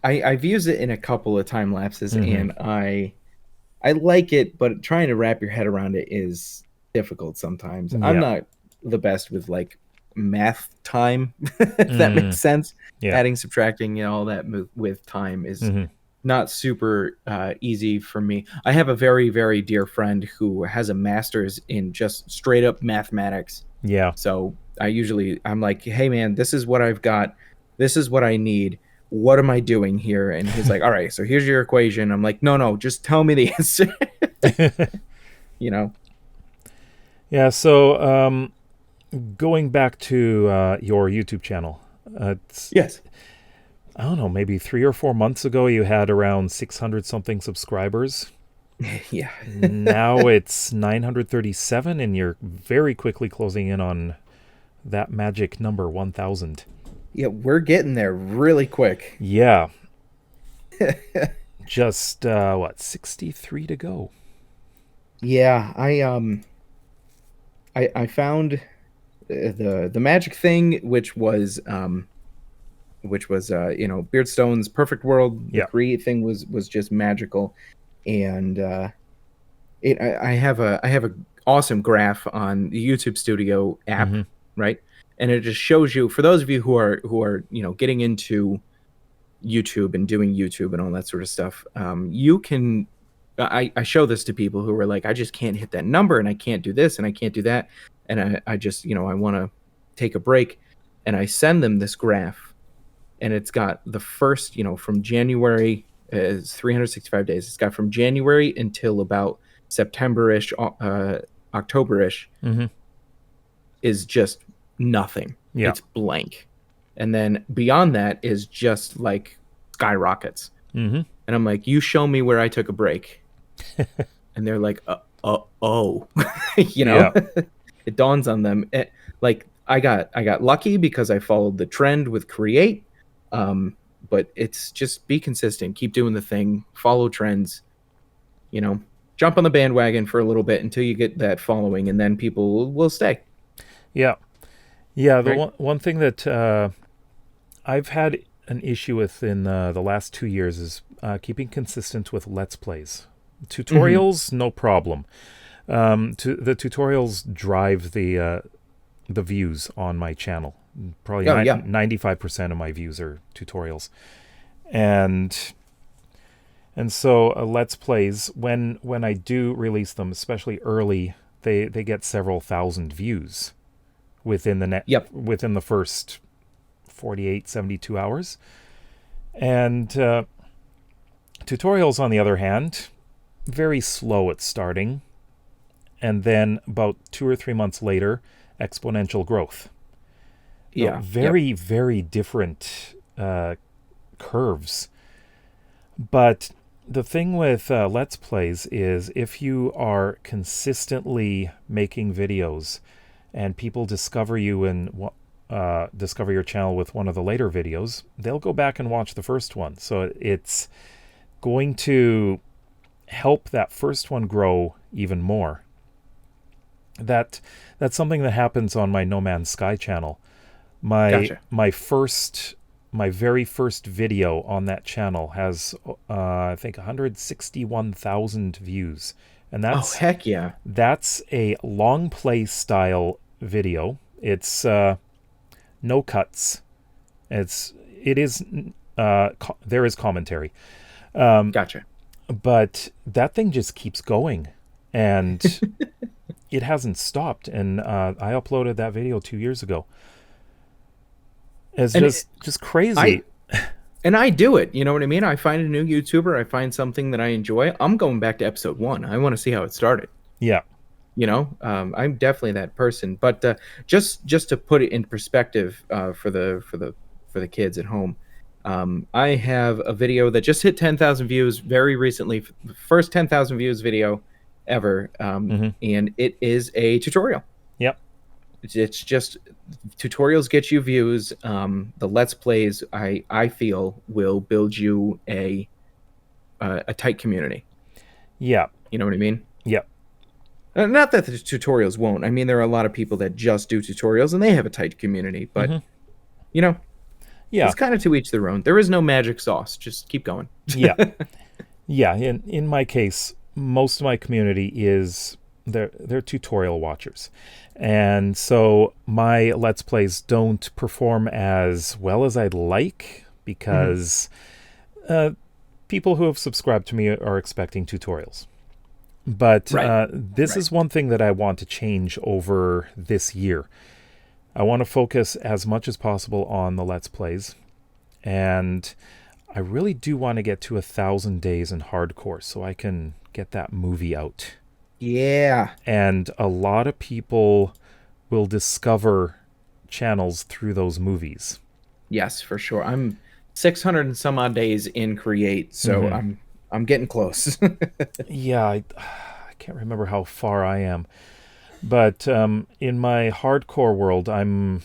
I've used it in a couple of time lapses Mm-hmm. and I like it, but trying to wrap your head around it is difficult sometimes. I'm Yeah. not the best with like math time, if that makes Mm, sense. yeah. Adding, subtracting, all that with time is Mm-hmm. not super easy for me. I have a very, very dear friend who has a master's in just straight up mathematics. Yeah. So I'm like, hey man, this is what I've got. This is what I need. What am I doing here? And he's like, all right, so here's your equation. I'm like, no, just tell me the answer. You know? Yeah, so going back to your YouTube channel, Yes. I don't know, maybe 3 or 4 months ago you had around 600 something subscribers. Yeah. Now it's 937, and you're very quickly closing in on that magic number 1,000. Yeah, we're getting there really quick. Yeah. Just, 63 to go. Yeah, I found the magic thing, which was Beardstone's Perfect World. The Yeah. create thing was just magical, and I have a awesome graph on the YouTube Studio app, Mhm. right? And it just shows you, for those of you who are getting into YouTube and doing YouTube and all that sort of stuff, you can. I show this to people who are like, I just can't hit that number, and I can't do this, and I can't do that, and I just I want to take a break, and I send them this graph, and it's got the first from January, is 365 days. It's got from January until about September-ish, October-ish, Mhm. is just nothing. Yeah. It's blank. And then beyond that is just like skyrockets. Mhm. And I'm like, you show me where I took a break. And they're like, oh, Yeah. It dawns on them. Like I got lucky because I followed the trend with create. But it's just be consistent, keep doing the thing, follow trends, jump on the bandwagon for a little bit until you get that following, and then people will stay. Yeah. Yeah. The Right? one thing that I've had an issue with in the last 2 years is keeping consistent with Let's Plays. Tutorials, no problem. The tutorials drive the views on my channel. Probably 95% of my views are tutorials, and so Let's Plays, when I do release them, especially early, they get several thousand views within the first 48, 72 hours. And tutorials, on the other hand, very slow at starting, and then about 2 or 3 months later, exponential growth. Yeah. Very, very different curves. But the thing with Let's Plays is, if you are consistently making videos and people discover you and discover your channel with one of the later videos, they'll go back and watch the first one. So it's going to help that first one grow even more. That's something that happens on my No Man's Sky channel. Gotcha. My very first video on that channel has I think 161,000 views, and Oh heck yeah! that's a long play style video. It's no cuts. There is commentary. Gotcha. But that thing just keeps going, and it hasn't stopped. And I uploaded that video 2 years ago. It's just crazy. I do it. You know what I mean? I find a new YouTuber. I find something that I enjoy. I'm going back to episode 1. I want to see how it started. Yeah. I'm definitely that person. But just to put it in perspective for the kids at home, I have a video that just hit 10,000 views very recently. First 10,000 views video ever, and it is a tutorial. Yep. It's just tutorials get you views. The Let's Plays, I feel, will build you a tight community. Yeah. You know what I mean? Yep. Not that the tutorials won't. I mean, there are a lot of people that just do tutorials and they have a tight community, but yeah, it's kind of to each their own. There is no magic sauce. Just keep going. Yeah. Yeah. In my case, most of my community is they're tutorial watchers. And so my Let's Plays don't perform as well as I'd like, because people who have subscribed to me are expecting tutorials. But this is one thing that I want to change over this year. I want to focus as much as possible on the Let's Plays. And I really do want to get to 1,000 days in hardcore so I can get that movie out. Yeah. And a lot of people will discover channels through those movies. Yes, for sure. I'm 600 and some odd days in Create, so I'm getting close. Yeah, I can't remember how far I am. But in my hardcore world, I'm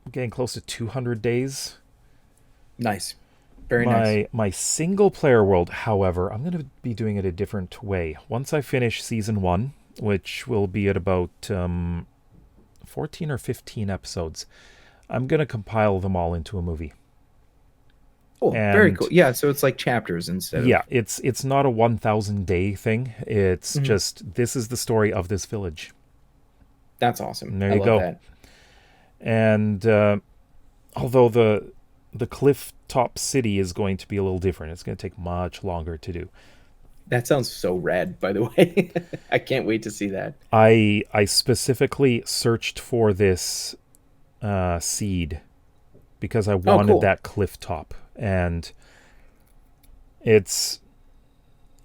getting close to 200 days. Nice. Very nice. My single player world, however, I'm going to be doing it a different way. Once I finish season 1, which will be at about 14 or 15 episodes, I'm going to compile them all into a movie. Oh, very cool. Yeah, so it's like chapters instead of... Yeah, it's not a 1,000 day thing. It's just, this is the story of this village. That's awesome. And there you go. That. And although the cliff top city is going to be a little different, it's going to take much longer to do. That sounds so rad, by the way. I can't wait to see that. I specifically searched for this seed because I wanted that cliff top, and it's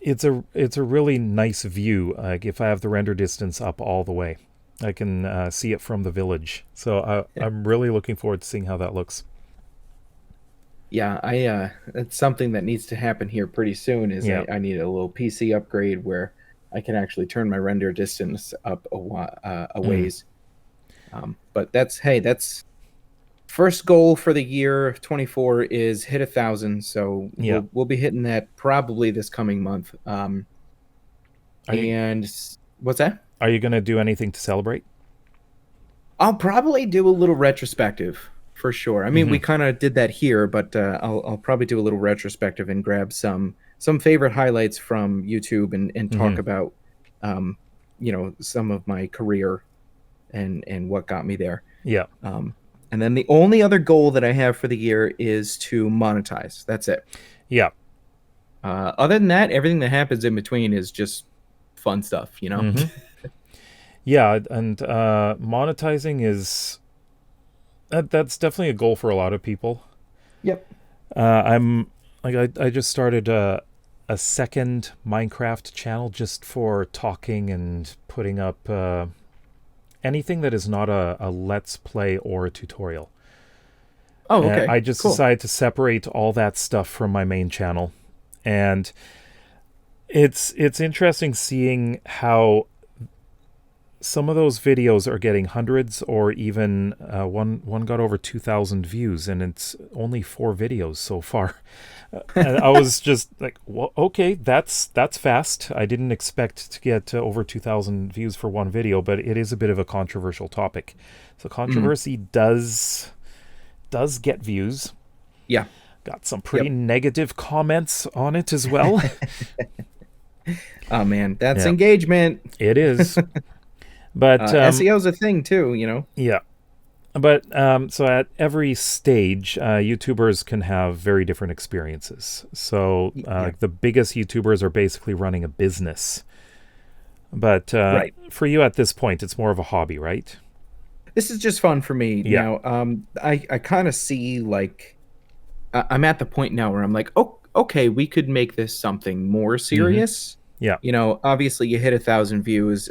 a really nice view. Like if I have the render distance up all the way, I can see it from the village. So I'm really looking forward to seeing how that looks. Yeah, it's something that needs to happen here pretty soon. I need a little PC upgrade where I can actually turn my render distance up a ways. But that's first goal for the year of 24 is hit 1,000. So we'll be hitting that probably this coming month. What's that? Are you going to do anything to celebrate? I'll probably do a little retrospective. For sure. I mean, we kind of did that here, but I'll probably do a little retrospective and grab some favorite highlights from YouTube and talk about, some of my career and what got me there. Yeah. And then the only other goal that I have for the year is to monetize. That's it. Yeah. Other than that, everything that happens in between is just fun stuff, Yeah, and monetizing is... That's definitely a goal for a lot of people. Yep. I just started a second Minecraft channel just for talking and putting up anything that is not a Let's Play or a tutorial. Oh, okay. And I just decided to separate all that stuff from my main channel. And it's interesting seeing how some of those videos are getting hundreds, or even one got over 2,000 views, and it's only 4 videos so far. And I was just like, well, okay, that's fast. I didn't expect to get over 2,000 views for one video, but it is a bit of a controversial topic. So controversy does get views. Yeah. Got some pretty negative comments on it as well. Oh, man, that's engagement. It is. But SEO is a thing too, Yeah. But so at every stage, YouTubers can have very different experiences. So the biggest YouTubers are basically running a business. But for you at this point, it's more of a hobby, right? This is just fun for me. Yeah. Now, I kind of see like I'm at the point now where I'm like, oh, okay, we could make this something more serious. Yeah. Obviously you hit 1,000 views.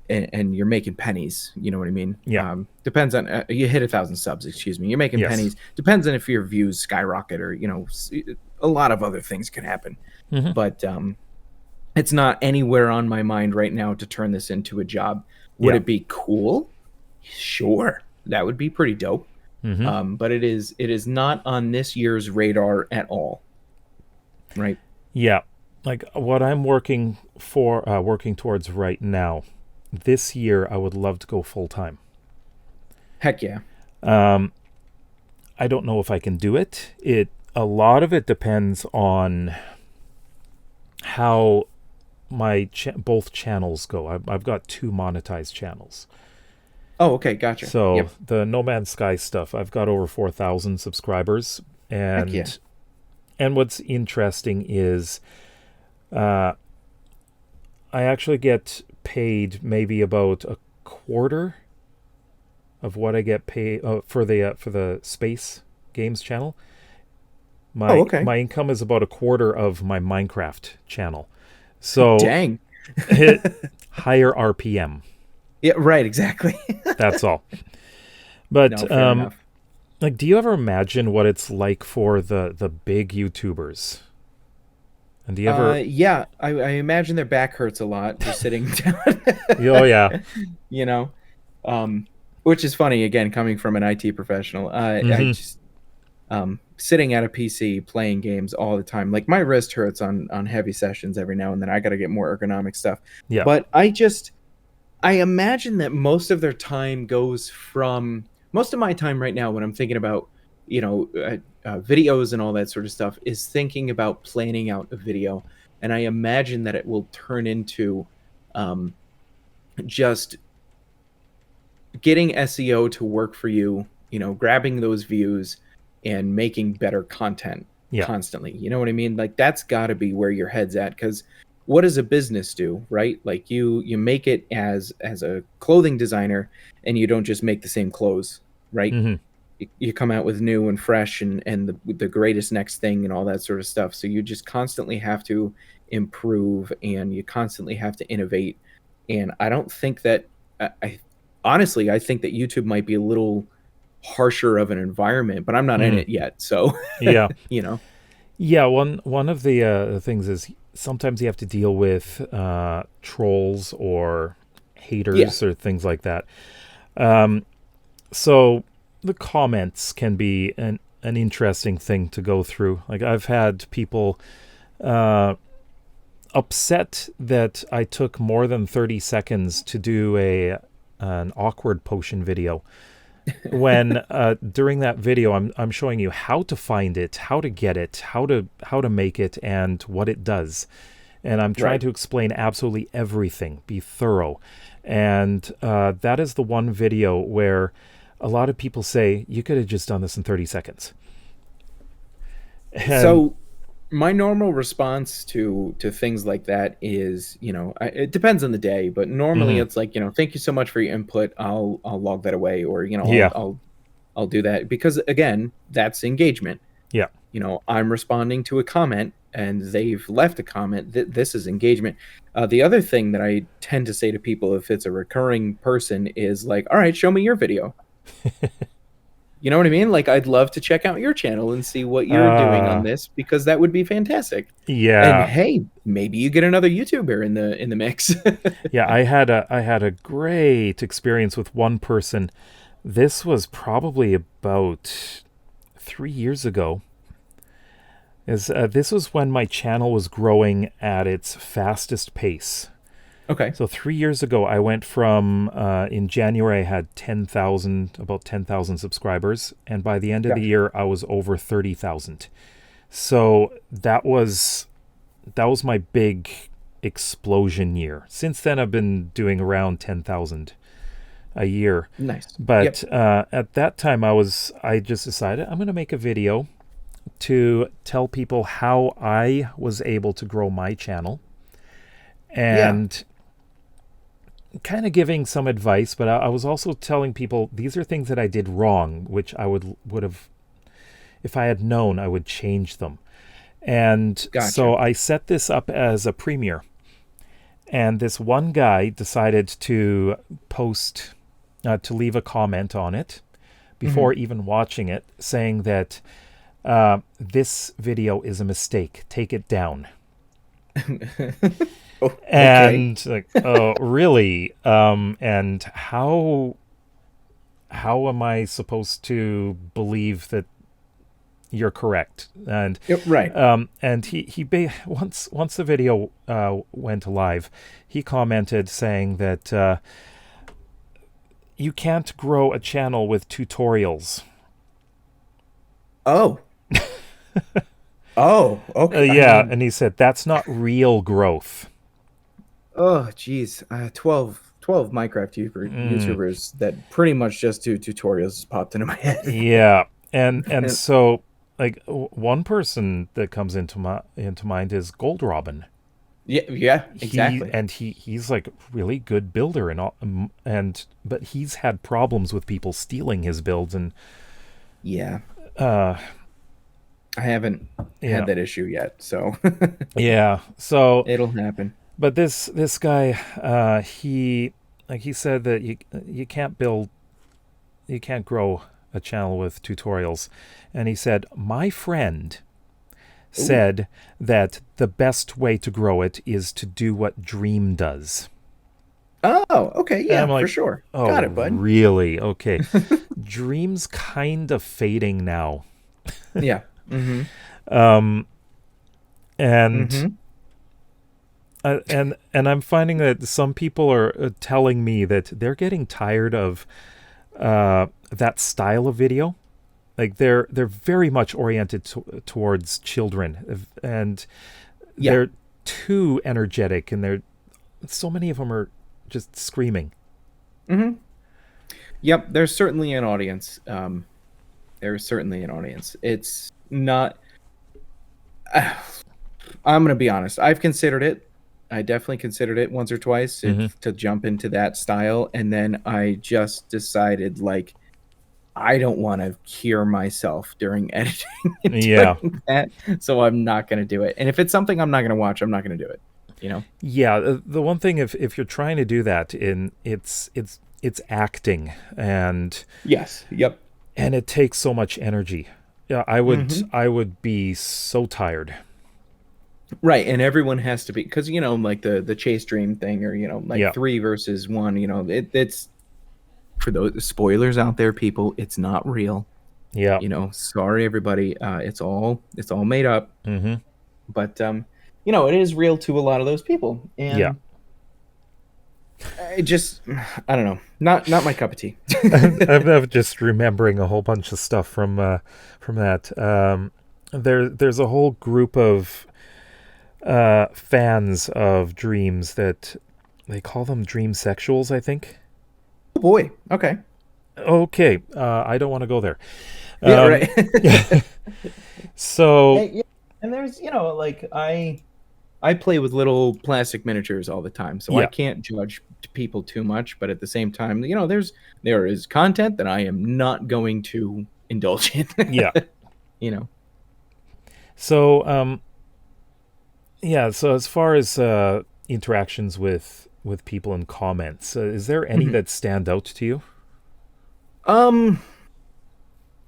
And you're making pennies, you know what I mean? Yeah. Depends on you hit 1,000 subs. Excuse me. You're making pennies. Depends on if your views skyrocket or a lot of other things can happen. But it's not anywhere on my mind right now to turn this into a job. Would it be cool? Sure, that would be pretty dope. But it is not on this year's radar at all. Right? Yeah. Like what I'm working towards right now. This year, I would love to go full-time. Heck yeah. I don't know if I can do it. A lot of it depends on how my both channels go. I've got 2 monetized channels. Oh, okay, gotcha. So the No Man's Sky stuff, I've got over 4,000 subscribers, and And what's interesting is I actually get paid maybe about a quarter of what I get paid for the Space Games channel. Oh, My okay. my income is about a quarter of my Minecraft channel. So Dang. hit higher RPM. Yeah, right, exactly. That's all. No, But fair enough. like, do you ever imagine what it's like for the big YouTubers? And do you ever? Yeah, I imagine their back hurts a lot just sitting down. Oh yeah. You know, um, which is funny again coming from an IT professional. I Mm-hmm. just sitting at a PC playing games all the time. Like my wrist hurts on heavy sessions every now and then. I got to get more ergonomic stuff. Yeah. But I imagine that most of their time goes from most of my time right now when I'm thinking about, videos and all that sort of stuff is thinking about planning out a video. And I imagine that it will turn into um, just getting SEO to work for you, grabbing those views and making better content Yeah. constantly. You know what I mean? Like that's got to be where your head's at cuz what does a business do, right? Like you make it as a clothing designer and you don't just make the same clothes, right? Mm-hmm. You come out with new and fresh and the greatest next thing and all that sort of stuff. So you just constantly have to improve and you constantly have to innovate. And I don't think that I honestly I think that YouTube might be a little harsher of an environment, but I'm not in Mm-hmm. it yet. So, Yeah. you know, Yeah. One of the things is sometimes you have to deal with trolls or yeah, haters or things like that. Um, so the comments can be an interesting thing to go through. Like, I've had people uh, upset that I took more than 30 seconds to do an awkward potion video. When during that video, I'm showing you how to find it, how to get it, how to make it, and what it does. And I'm trying right. to explain absolutely everything, be thorough. And that is the one video where a lot of people say, you could have just done this in 30 seconds. And So my normal response to things like that is, it depends on the day, but normally mhm, it's like, thank you so much for your input. I'll log that away, or yeah, I'll do that because again, that's engagement. yeah. I'm responding to a comment and they've left a comment. This is engagement. The other thing that I tend to say to people if it's a recurring person is like, all right, show me your video. You know what I mean? Like, I'd love to check out your channel and see what you're doing on Uh, this because that would be fantastic. And yeah, hey, maybe you get another YouTuber in the mix. yeah. I had a great experience with one person. This was probably about 3 years ago. This was when my channel was growing at its fastest pace. Okay. So 3 years ago, I went from in January I had about 10,000 subscribers, and by the end of the Gotcha. year I was over 30,000. So that was my big explosion year. Since then, I've been doing around 10,000 a year. Nice. Yep. But at that time, I just decided I'm going to make a video to tell people how I was able to grow my channel Yeah. and kind of giving some advice. But I was also telling people these are things that I did wrong, which I would have, if I had known, I would change them. And Gotcha. so I set this up as a premiere. And this one guy decided to to leave a comment on it Hmm. before even watching it, saying that this video is a mistake. Take it down. Oh, okay. And like, oh, really? And how am I supposed to believe that you're correct? And Yep, right. once the video went live, he commented saying that you can't grow a channel with tutorials. Oh. Oh, okay. I Yeah, mean, and he said that's not real growth. oh, geez. 12 Minecraft Mm, YouTubers that pretty much just do tutorials just popped into my head. yeah, and And so like one person that comes into mind is Gold Robin. Yeah, exactly. He's like really good builder and all, but he's had problems with people stealing his builds and Yeah, uh I haven't yeah. had that issue yet, so Yeah. So it'll happen. but this guy he said that you can't grow a channel with tutorials. And he said, "My friend Ooh. said that the best way to grow it is to do what Dream does." Oh, okay, And I'm yeah, for like, sure. "Oh, Got it, bud. really? Okay." Dream's kind of fading now. Yeah. Mm-hmm. Um and Mm-hmm. and I'm finding that some people are telling me that they're getting tired of that style of video. Like they're very much oriented towards children, and Yeah. they're too energetic, and they're so many of them are just screaming. Mm-hmm. Yep. There's certainly an audience. There's certainly an audience. It's not. I'm gonna be honest. I've considered it. I definitely considered it once or twice Mm-hmm. to jump into that style, and then I just decided like I don't want to hear myself during editing and Yeah, doing that, so I'm not gonna do it. And if it's something I'm not gonna watch, I'm not gonna do it. You know? yeah. The one thing, if you're trying to do that, it's acting, Yes. Yep. and it takes so much energy. Yeah, Hmm. I would be so tired. Right, and everyone has to be because like the chase dream thing, or like Yeah, 3 versus 1. It's for those spoilers out there, people. It's not real. yeah. Sorry everybody. It's all made up. Mm-hmm. But it is real to a lot of those people, Yeah. and I don't know, not my cup of tea. I'm just remembering a whole bunch of stuff from that. There's a whole group of fans of dreams that they call them dream sexuals, I think. Oh boy. Okay. Okay, I don't want to go there. Yeah. Right. So Yeah, and there's like I play with little plastic miniatures all the time, so I yeah, can't judge people too much. But at the same time, there is content that I am not going to indulge in. yeah. you know. So yeah. So as far as interactions with people in comments, is there any Mhm. that stand out to you? Um,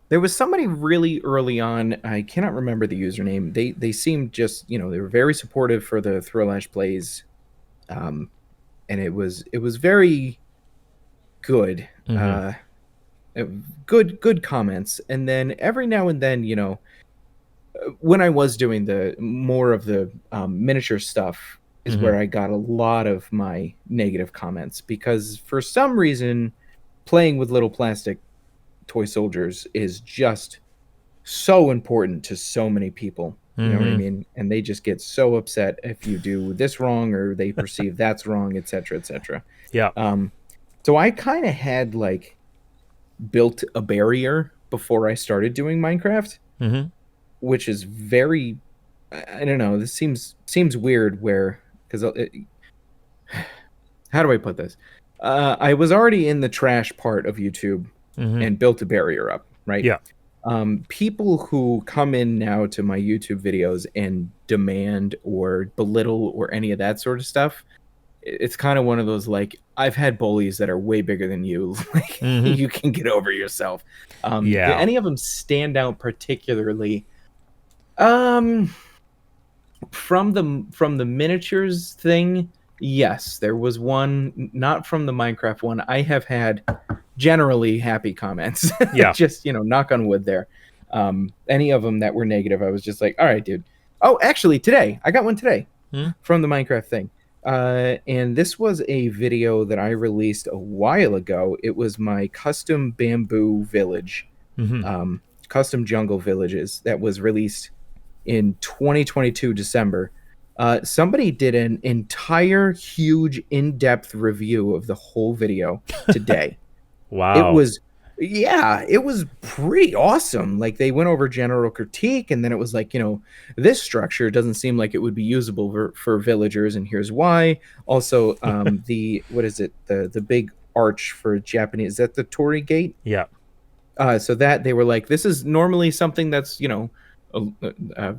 there was somebody really early on. I cannot remember the username. They seemed just they were very supportive for the Throlash plays, um, and it was very good. Mm-hmm. Good comments, and then every now and then when I was doing the more of the miniature stuff is Mm-hmm. where I got a lot of my negative comments because for some reason playing with little plastic toy soldiers is just so important to so many people. You know what I Mm-hmm. mean? And they just get so upset if you do this wrong or they perceive that's wrong, etc., etc. Yeah. Um, so I kind of had like built a barrier before I started doing Minecraft, Mm-hmm. which is very I don't know. This seems weird. Where because how do I put this? I was already in the trash part of YouTube Mm-hmm. and built a barrier up, right? Yeah. People who come in now to my YouTube videos and demand or belittle or any of that sort of stuff, it's kind of one of those like I've had bullies that are way bigger than you. Like Mm-hmm. you can get over yourself. Do Yeah. any of them stand out particularly? Um, from the miniatures thing, yes, there was one. Not from the Minecraft one. I have had generally happy comments. Yeah. Just knock on wood there. Any of them that were negative, I was just like, all right, dude. Oh, actually, today I got one today Mm-hmm. from the Minecraft thing. And this was a video that I released a while ago. It was my custom bamboo village, Mm-hmm. custom jungle villages that was released in 2022 December. Somebody did an entire huge in-depth review of the whole video today. It Wow. was Yeah, it was pretty awesome. Like they went over general critique, and then it was like, this structure doesn't seem like it would be usable for villagers, and here's why. Also, the what is it? The big arch for Japanese, is that the Torii Gate? Yeah. So that they were like, this is normally something that's uh, uh,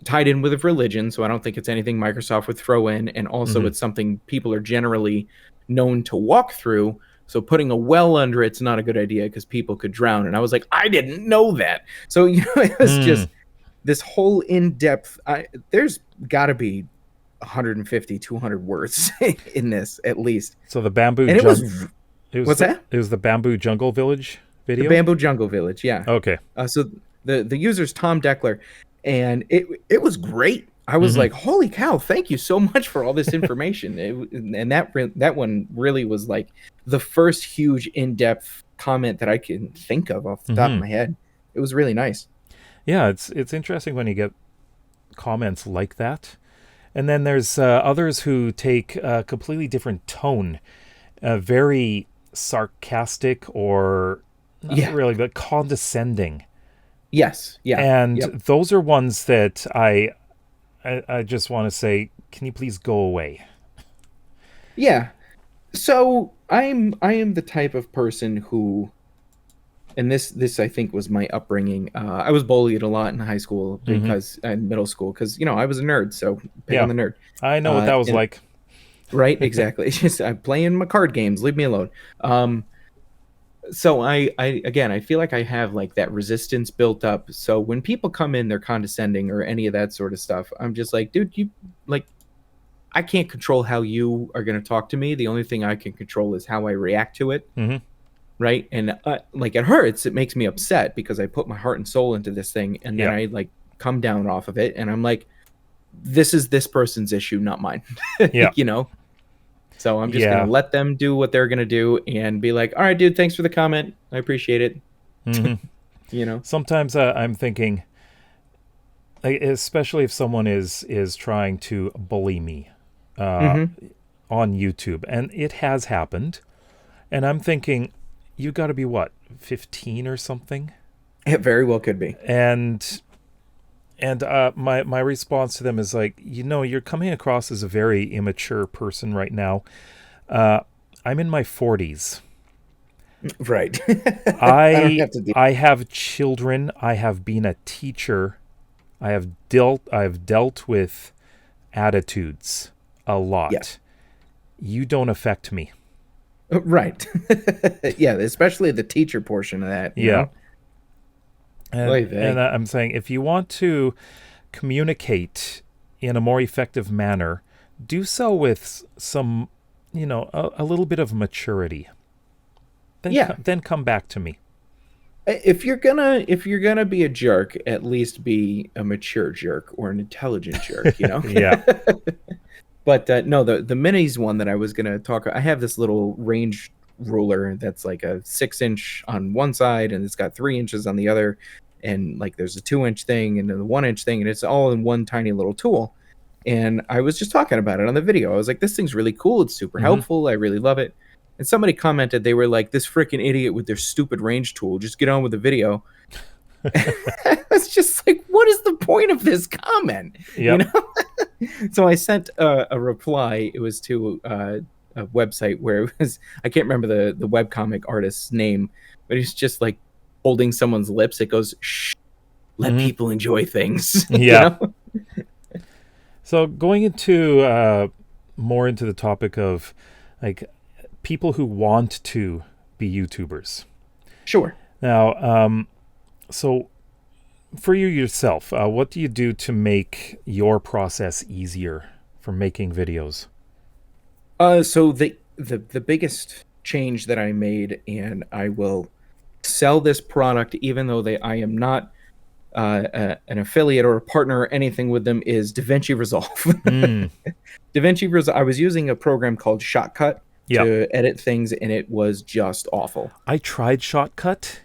tied in with religion, so I don't think it's anything Microsoft would throw in, and also it's something people are generally known to walk through. So putting a well under it's not a good idea because people could drown. And I was like, I didn't know that. So it was just this whole in-depth. There's got to be 150, 200 words in this at least. So the bamboo. And what's that? It was the Bamboo Jungle Village video. The Bamboo Jungle Village, yeah. Okay. So the user's Tom Deckler, and it was great. I was like, holy cow, thank you so much for all this information. And that one really was like the first huge in-depth comment that I can think of off the top of my head. It was really nice. Yeah, it's interesting when you get comments like that. And then there's others who take a completely different tone, very sarcastic or not really, but condescending. Yes, yeah. And those are ones that I just want to say, can you please go away? Yeah. So I am the type of person who, and this I think was my upbringing. I was bullied a lot in high school because in middle school because I was a nerd, so pick on the nerd. I know what that was like. Right, exactly. It's just I'm playing my card games. Leave me alone. So I feel like I have like that resistance built up. So when people come in, they're condescending or any of that sort of stuff. I'm just like, dude, I can't control how you are going to talk to me. The only thing I can control is how I react to it. Right. And like it hurts. It makes me upset because I put my heart and soul into this thing. And then I like come down off of it. And I'm like, this is this person's issue, not mine. So I'm just going to let them do what they're going to do and be like, all right, dude, thanks for the comment. I appreciate it. Sometimes I'm thinking, like, especially if someone is trying to bully me on YouTube, and it has happened, and I'm thinking, you got to be what, 15 or something? It very well could be. And my response to them is like, you're coming across as a very immature person right now. I'm in my 40s. Right. I have children. I have been a teacher. I've dealt with attitudes a lot. Yeah. You don't affect me. Right. Yeah, especially the teacher portion of that. You know? And I'm saying, if you want to communicate in a more effective manner, do so with some, a little bit of maturity. Then come back to me. If you're gonna be a jerk, at least be a mature jerk or an intelligent jerk. Yeah. But no, the minis one that I was gonna talk. I have this little range ruler that's like a 6-inch on one side, and it's got 3 inches on the other. And like there's a 2-inch thing and then the 1-inch thing, and it's all in one tiny little tool. And I was just talking about it on the video. I was like, this thing's really cool. It's super helpful. I really love it. And somebody commented, they were like, this freaking idiot with their stupid range tool. Just get on with the video. I was just like, what is the point of this comment? Yep. So I sent a reply. It was to a website where it was, I can't remember the webcomic artist's name, but it's just like holding someone's lips. It goes, shh, let people enjoy things. Yeah. So going into more into the topic of like people who want to be YouTubers. Sure. Now, so for you yourself, what do you do to make your process easier for making videos? So the biggest change that I made, and I will sell this product even though I am not an affiliate or a partner or anything with them, is DaVinci Resolve. DaVinci Resolve. I was using a program called Shotcut to edit things, and it was just awful. I tried Shotcut.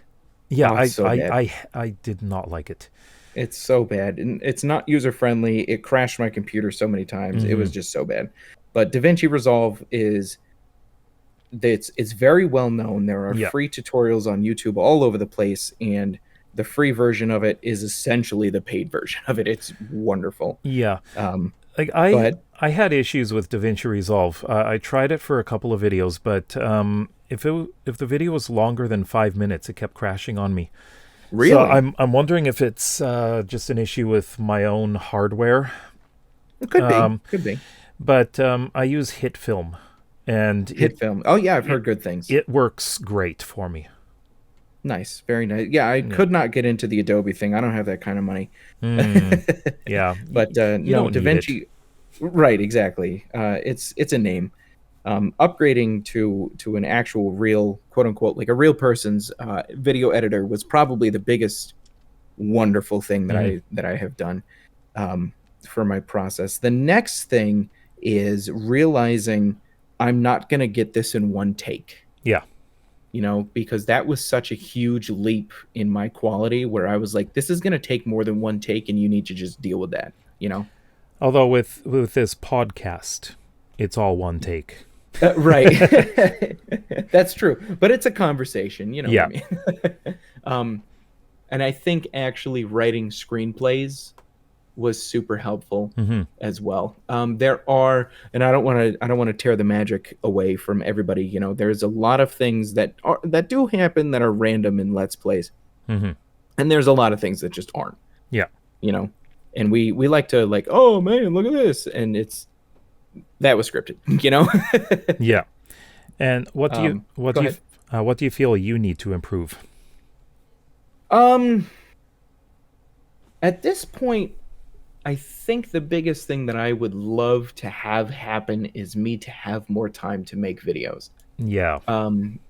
Yeah, I did not like it. It's so bad, and it's not user friendly. It crashed my computer so many times. It was just so bad. But DaVinci Resolve is it's very well known. There are Yeah. free tutorials on YouTube all over the place, and the free version of it is essentially the paid version of it. It's wonderful. Yeah. Um, Like Go I ahead. I had issues with DaVinci Resolve. I tried it for a couple of videos, but if the video was longer than 5 minutes, it kept crashing on me. So Really? I'm wondering if it's just an issue with my own hardware. It could be. Um, Could be. but I use HitFilm, and Hit film. Oh yeah, I've it heard good things. it works great for me. Nice. Very nice. Yeah, I Yeah. could not get into the Adobe thing. I don't have that kind of money. Hmm. Yeah. But You no, don't need it. DaVinci. Right. Exactly. It's a name. Upgrading to an actual real quote unquote like a real person's video editor was probably the biggest wonderful thing that Hmm. I have done um, for my process. The next thing is realizing I'm not going to get this in one take, Yeah. because that was such a huge leap in my quality where I was like, this is going to take more than one take and you need to just deal with that. Although with this podcast, it's all one take. Right. That's true. But it's a conversation, you know Yeah. what I mean? And I think actually writing screenplays was super helpful Hmm. as well. There are, and I don't want to tear the magic away from everybody. There's a lot of things that do happen that are random in Let's Plays, Hmm. and there's a lot of things that just aren't. Yeah. You know, and we like to like, oh man, look at this, and that was scripted. Yeah. And Go ahead. what do you feel you need to improve? Um, at this point, I think the biggest thing that I would love to have happen is me to have more time to make videos. Yeah.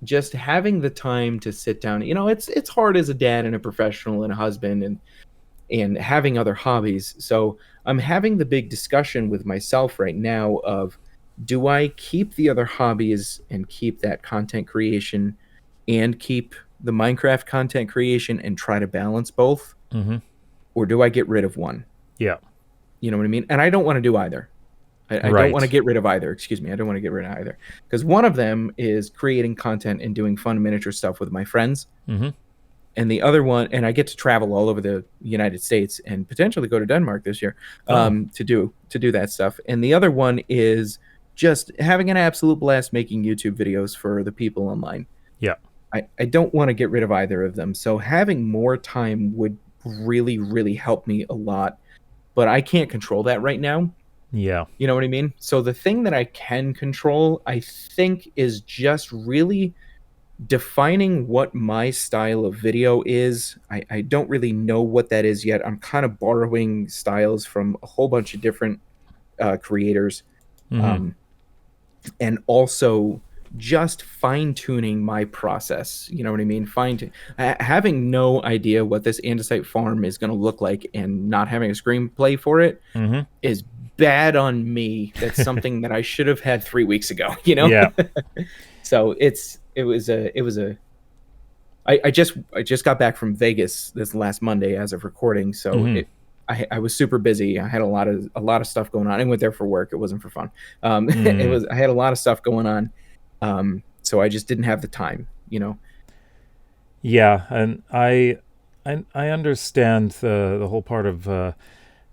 Just having the time to sit down. It's hard as a dad and a professional and a husband and having other hobbies. So I'm having the big discussion with myself right now of, do I keep the other hobbies and keep that content creation and keep the Minecraft content creation and try to balance both, Hmm. or do I get rid of one? Yeah. You know what I mean? And I don't want to do either. I don't want to Right. get rid of either. Excuse me. I don't want to get rid of either. Because one of them is creating content and doing fun miniature stuff with my friends. Hmm. And the other one, and I get to travel all over the United States and potentially go to Denmark this year Oh. to do that stuff. And the other one is just having an absolute blast making YouTube videos for the people online. Yeah. I don't want to get rid of either of them. So having more time would really, really help me a lot. But I can't control that right now. Yeah. You know what I mean? So the thing that I can control, I think, is just really defining what my style of video is. I don't really know what that is yet. I'm kind of borrowing styles from a whole bunch of different creators. Hmm. Um, and also just fine-tuning my process. You know what I mean? Having no idea what this andesite farm is going to look like and not having a screenplay for it Hmm. is bad on me. That's something that I should have had 3 weeks ago. Yeah. So I just got back from Vegas this last Monday as of recording. So Hmm. I was super busy. I had a lot of stuff going on. I went there for work. It wasn't for fun. Mm. I had a lot of stuff going on. So I just didn't have the time. Yeah, and I understand the whole part of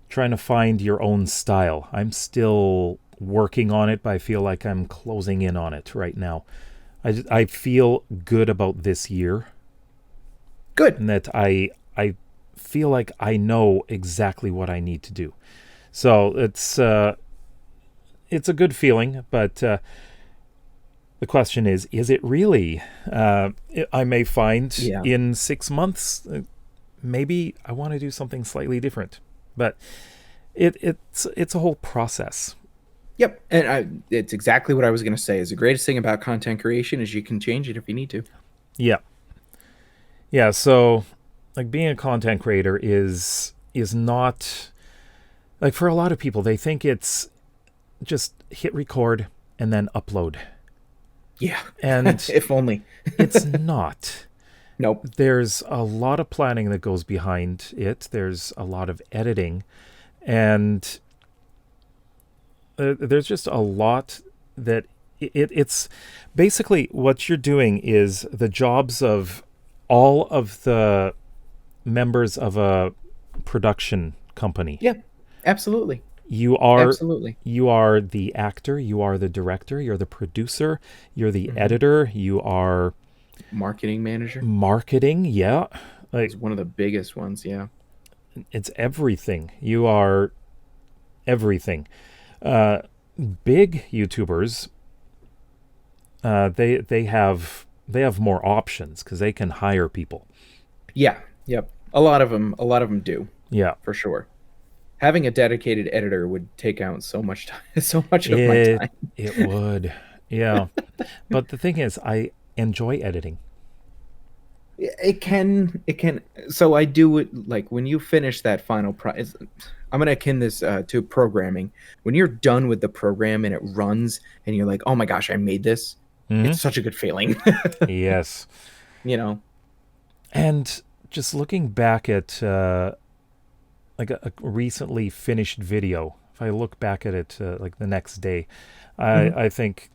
trying to find your own style. I'm still working on it, but I feel like I'm closing in on it right now. I feel good about this year, Good. and that I feel like I know exactly what I need to do. So it's a good feeling, but the question is it really? I may find Yeah. in 6 months, maybe I want to do something slightly different, but it's a whole process. Yep. And it's exactly what I was going to say. Is the greatest thing about content creation is you can change it if you need to. Yeah, yeah. So, like being a content creator is not like for a lot of people they think it's just hit record and then upload, Yeah. and If only. it's not. Nope. There's a lot of planning that goes behind it. There's a lot of editing, and there's just a lot that it's basically what you're doing is the jobs of all of the members of a production company. Yeah, absolutely. You are Absolutely. you are the actor, you are the director, you're the producer, you're the Hmm. editor, you are Marketing manager marketing, yeah. Like is one of the biggest ones. Yeah. it's everything. You are everything. Uh, Big YouTubers, they have more options because they can hire people. Yeah. Yep. A lot of them do, Yeah, for sure. Having a dedicated editor would take out so much time, so much of my it time. it would. Yeah, but the thing is, I enjoy editing. It can. So I do it like when you finish that final I'm gonna akin this to programming. When you're done with the program and it runs, and you're like, "Oh my gosh, I made this!" Hmm. It's such a good feeling. Yes, You know. and just looking back at like a recently finished video, if I look back at it like the next day, Mhm. I think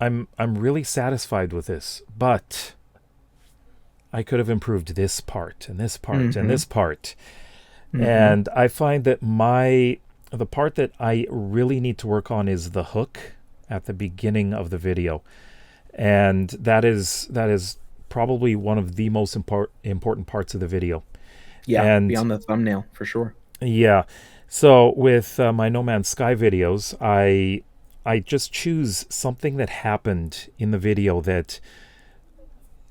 I'm really satisfied with this, but I could have improved this part and this part and Mhm. this part. Mhm. And I find that the part that I really need to work on is the hook at the beginning of the video. And that is probably one of the most important parts of the video. Yeah, And beyond the thumbnail for sure. yeah, so with my No Man's Sky videos, I just choose something that happened in the video that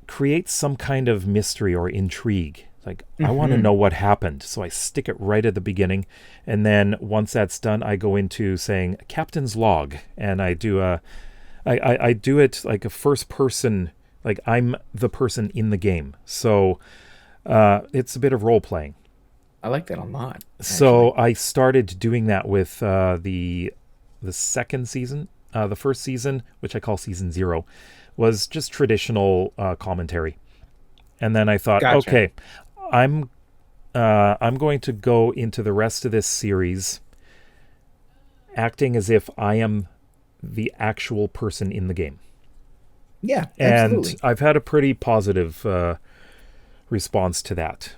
creates some kind of mystery or intrigue. Like, I want to Hmm. know what happened, so I stick it right at the beginning, and then once that's done, I go into saying Captain's Log, and I do it like a first person, like I'm the person in the game. So it's a bit of role playing. I like that a lot, So actually. I started doing that with the second season. The first season, which I call season 0, was just traditional commentary. And then I thought, Gotcha. okay, I'm I'm going to go into the rest of this series acting as if I am the actual person in the game. Yeah, And absolutely. I've had a pretty positive response to that.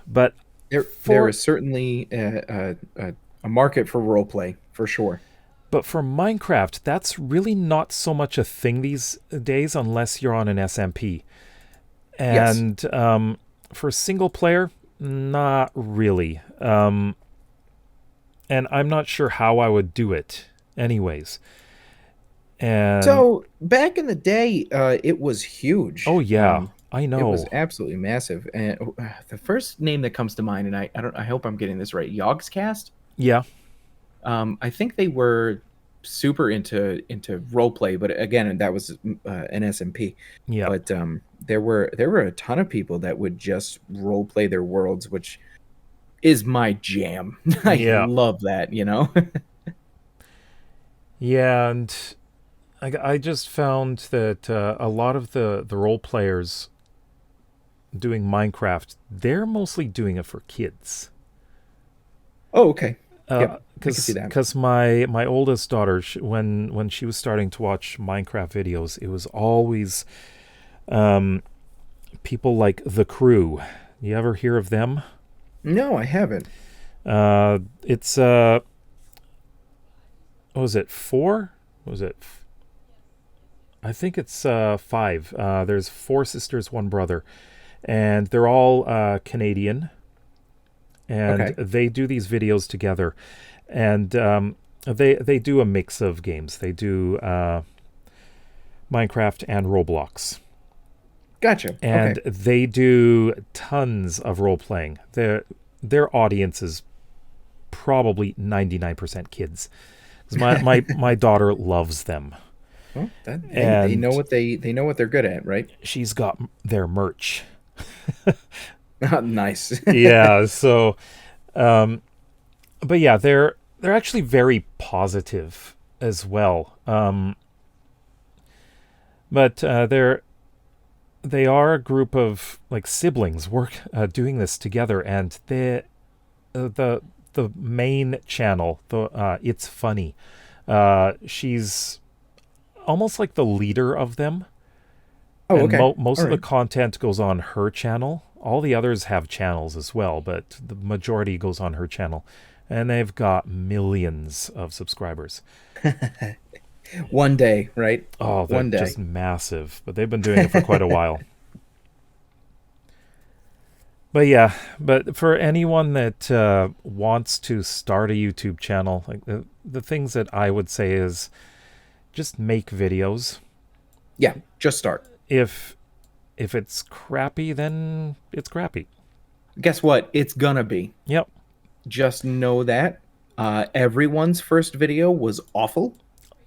There For is certainly a market for role play for sure. but for Minecraft, that's really not so much a thing these days unless you're on an SMP. Yes. And for single player, not really. And I'm not sure how I would do it, anyways. And So back in the day, it was oh huge. yeah, I It was know. absolutely massive. And the first name that comes to mind, and I don't, I hope I'm getting this right, Yogscast. Yeah, I think they were super into role play, but again, that was an SMP. yeah, But there were a ton of people that would just role play their worlds, which is my jam. I yeah, love that, you know. yeah. And I just found that a lot of the role players doing Minecraft, they're mostly doing it for kids. Oh, okay. Yep, I can see Because that. my oldest daughter, when she was starting to watch Minecraft videos, it was always um, people like the Crew. You ever hear of them? No, I haven't. It's what was it, 4? What was it? I think it's 5. There's 4 sisters, 1 brother, and they're all Canadian, and Okay. they do these videos together, and they do a mix of games. They do Minecraft and Roblox, Gotcha. and Okay. they do tons of role playing. Their audience is probably 99% kids. 'Cause my daughter loves them, Well, that, hey, they know and what they know what they're good at, right? she's got their merch. Nice. Yeah, so um, but yeah, they're actually very positive as well. But they are a group of like siblings work doing this together, and the main channel, the It's Funny, she's almost like the leader of them. Oh, And okay. most All of the right. content goes on her channel. All the others have channels as well, but the majority goes on her channel. And they've got millions of subscribers. One day, right? Oh, they're One just day. massive. But they've been doing it for quite a while. But yeah, but for anyone that wants to start a YouTube channel, like the things that I would say is just make videos. Yeah, just start. If it's crappy, then it's crappy. Guess what? It's gonna be. Yep. Just know that. Everyone's first video was awful.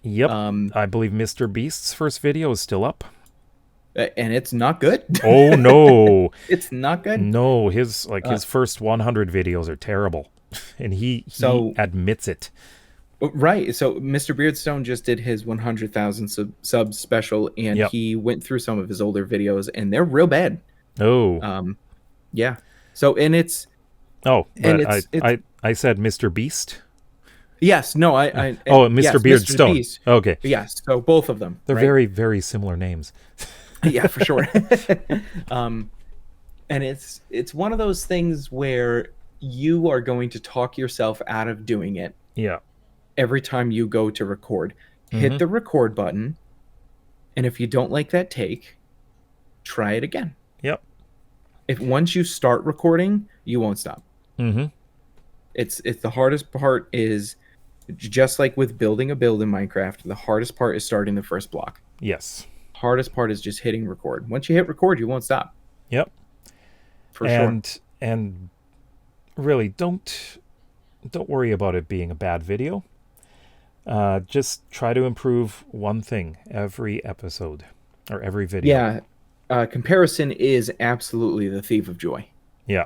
Yep. Um, I believe Mr. Beast's first video is still up. and it's not good. Oh no. It's not good. No, his Uh, his first 100 videos are terrible. And he so admits it. right. So Mr. Beardstone just did his 100,000 sub special, and Yep. he went through some of his older videos, and they're real bad. Oh. Yeah. So and it's Oh, and but I it's I I said Mr. Beast. yes, no, I Oh, Mr. yes, Mr. Beardstone. Beast. Okay. Yes, so both of them, They're right? very, very similar names. Yeah, for sure. um, and it's one of those things where you are going to talk yourself out of doing it Yeah. every time you go to record. Hit Mm-hmm. the record button, and if you don't like that take, try it again. Yep. If once you start recording, you won't stop. Mm-hmm. It's the hardest part is just like with building a build in Minecraft, the hardest part is starting the first block. Yes. Hardest part is just hitting record. Once you hit record, you won't stop. Yep. For sure. And really don't worry about it being a bad video. Just try to improve one thing every episode or every video. Yeah. Comparison is absolutely the thief of joy. Yeah.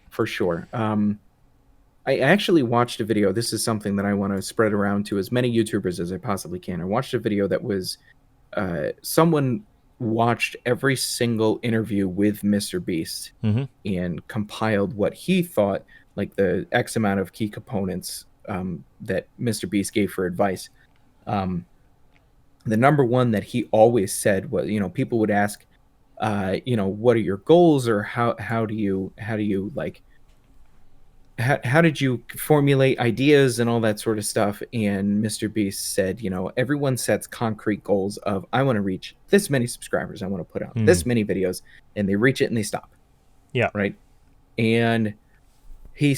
For sure. I actually watched a video. This is something that I want to spread around to as many YouTubers as I possibly can. I watched a video that was someone watched every single interview with Mr. Beast Mm-hmm. and compiled what he thought, like the X amount of key components that Mr. Beast gave for advice. The number one that he always said was, people would ask, what are your goals, or how do you like, how did you formulate ideas and all that sort of stuff? And Mr. Beast said, everyone sets concrete goals of, I want to reach this many subscribers, I want to put out this many videos, and they reach it and they stop. Yeah. Right. And he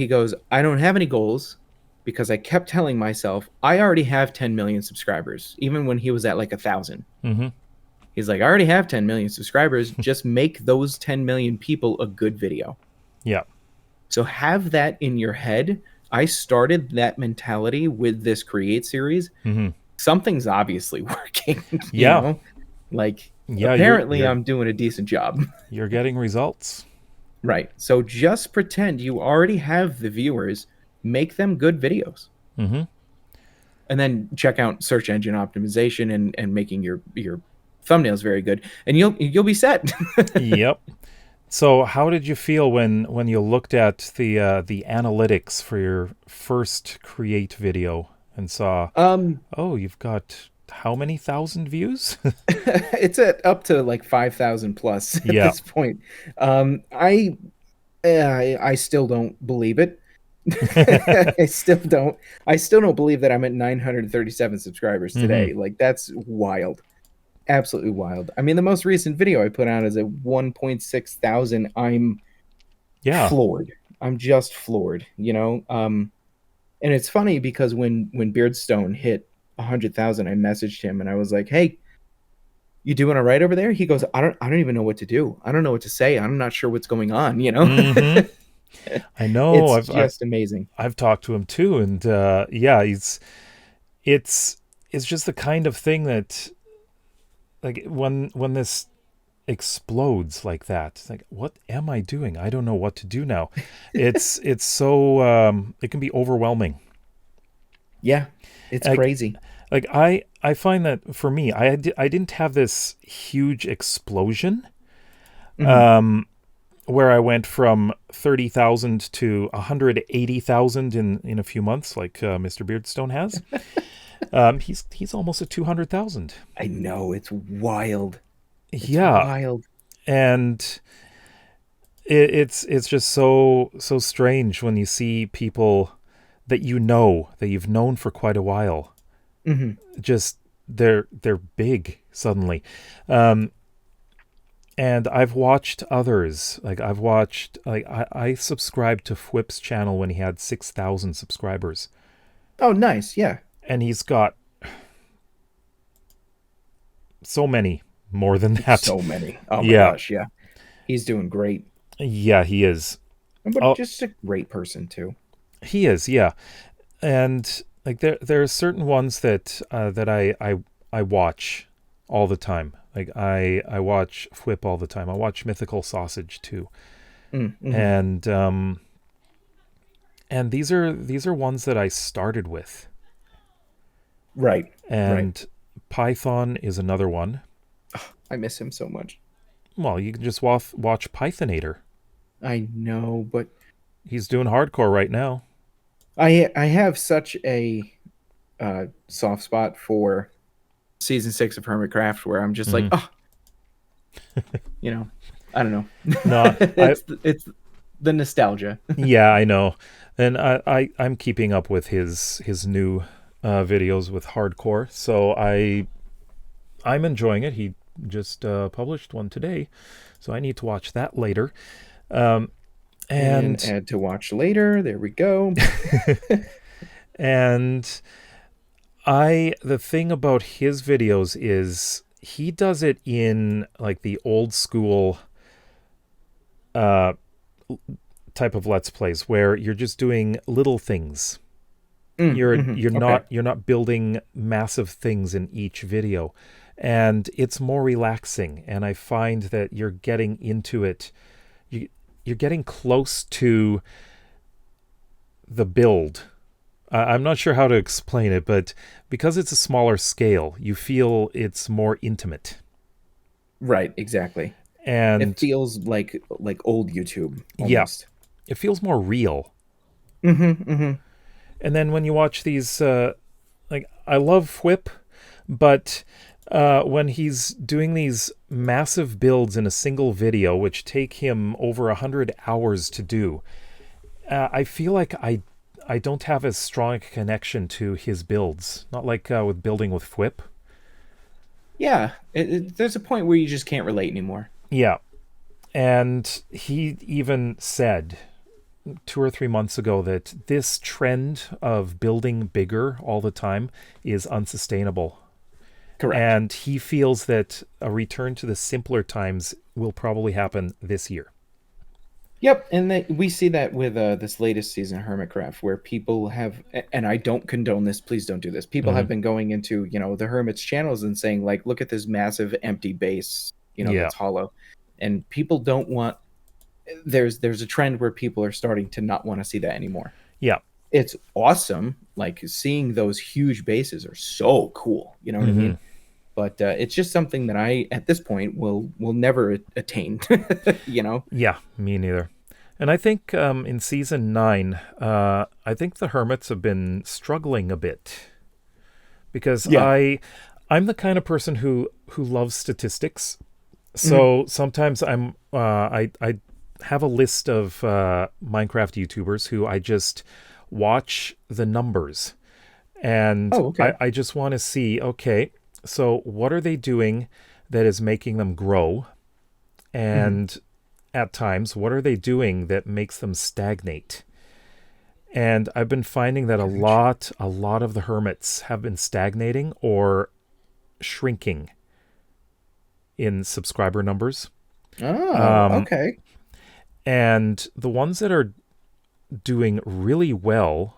goes, I don't have any goals because I kept telling myself I already have 10 million subscribers, even when he was at like 1,000. Mm-hmm. He's like, I already have 10 million subscribers. Just make those 10 million people a good video. Yeah. So have that in your head. I started that mentality with this Create series. Mm-hmm. Something's obviously working. Yeah. Like, Yeah, apparently you're I'm doing a decent job. you're getting results. Right. So just pretend you already have the viewers. Make them good videos. Mm-hmm. And then check out search engine optimization and making your thumbnails very good. And you'll be set. Yep. So how did you feel when you looked at the analytics for your first Create video and saw, oh, you've got how many thousand views? It's at up to like 5,000 plus at Yeah. this point. I still don't believe it. I still don't believe that I'm at 937 subscribers today. Like, that's wild. Absolutely wild. I mean, the most recent video I put out is at 1.6 thousand. I'm floored. I'm just floored, and it's funny because when Beardstone hit 100,000, I messaged him and I was like, hey, you doing all right over there? He goes, I don't even know what to do. I don't know what to say. I'm not sure what's going on, Mm-hmm. I know. It's just amazing. I've talked to him too, and yeah, it's just the kind of thing that, like, when this explodes like that, it's like, what am I doing? I don't know what to do now. It's so it can be overwhelming. Yeah, it's crazy. Like, I find that for me, I didn't have this huge explosion, where I went from 30,000 to 180,000 in a few months, like Mr. Beardstone has. He's almost at 200,000. I know, it's wild. It's Yeah, wild. and it's just so strange when you see people that that you've known for quite a while. Hmm. Just they're big suddenly. Um, and I've watched others. Like I've watched like I subscribed to Fwip's channel when he had 6,000 subscribers, Oh, nice. Yeah. and he's got so many more than that. So many. Oh my Yeah, gosh. Yeah. He's doing great. yeah, he is. But Oh, just a great person too. he is. Yeah, and like there are certain ones that I watch all the time. Like I watch Fwip all the time. I watch Mythical Sausage too, Mm-hmm. and these are ones that I started with, Right. Right. and Python is another one. I miss him so much. Well, you can just watch Pythonator. I know, but He's doing hardcore right now. I have such a soft spot for season 6 of Hermitcraft where I'm just like, Hmm. oh, you know, I don't know. No, I It's the nostalgia. yeah, I know, and I'm keeping up with his new videos with hardcore, so I'm enjoying it. He just published one today, so I need to watch that later. Um, And and add to watch later. There we go. and the thing about his videos is he does it in like the old school uh type of let's plays where you're just doing little things. You're Okay. not building massive things in each video, and it's more relaxing, and I find that you're getting into it. You're getting close to the build. I'm not sure how to explain it, but because it's a smaller scale, you feel it's more intimate. Right, exactly. It And feels like old YouTube yeah, almost. it feels more real. Mm-hmm. And then when you watch these, like, I love Whip, but when he's doing these massive builds in a single video, which take him over 100 hours to do, I feel like I don't have as strong a connection to his builds. Not like with building with Whip. Yeah, there's a point where you just can't relate anymore. Yeah, and he even said 2 or 3 months ago that this trend of building bigger all the time is unsustainable. Correct. And he feels that a return to the simpler times will probably happen this year. Yep, and we see that with this latest season of Hermitcraft, where people have, and I don't condone this. Please don't do this. People Hmm. have been going into the Hermit's channels and saying like, "Look at this massive empty base, Yeah. that's hollow," and people don't want. There's a trend where people are starting to not want to see that anymore. Yeah. It's awesome, like seeing those huge bases are so cool. You know what I Hmm. mean? But it's just something that I, at this point, will never attain. you know? Yeah, me neither. And I think in season 9, I think the hermits have been struggling a bit because Yeah. I'm the kind of person who loves statistics. Mhm. So sometimes I have a list of Minecraft YouTubers who I just watch the numbers, and Oh, okay. I just want to see, okay, so what are they doing that is making them grow, Mhm. and at times what are they doing that makes them stagnate. And I've been finding that Gotcha. a lot of the hermits have been stagnating or shrinking in subscriber numbers. Oh, Um, okay. and the ones that are doing really well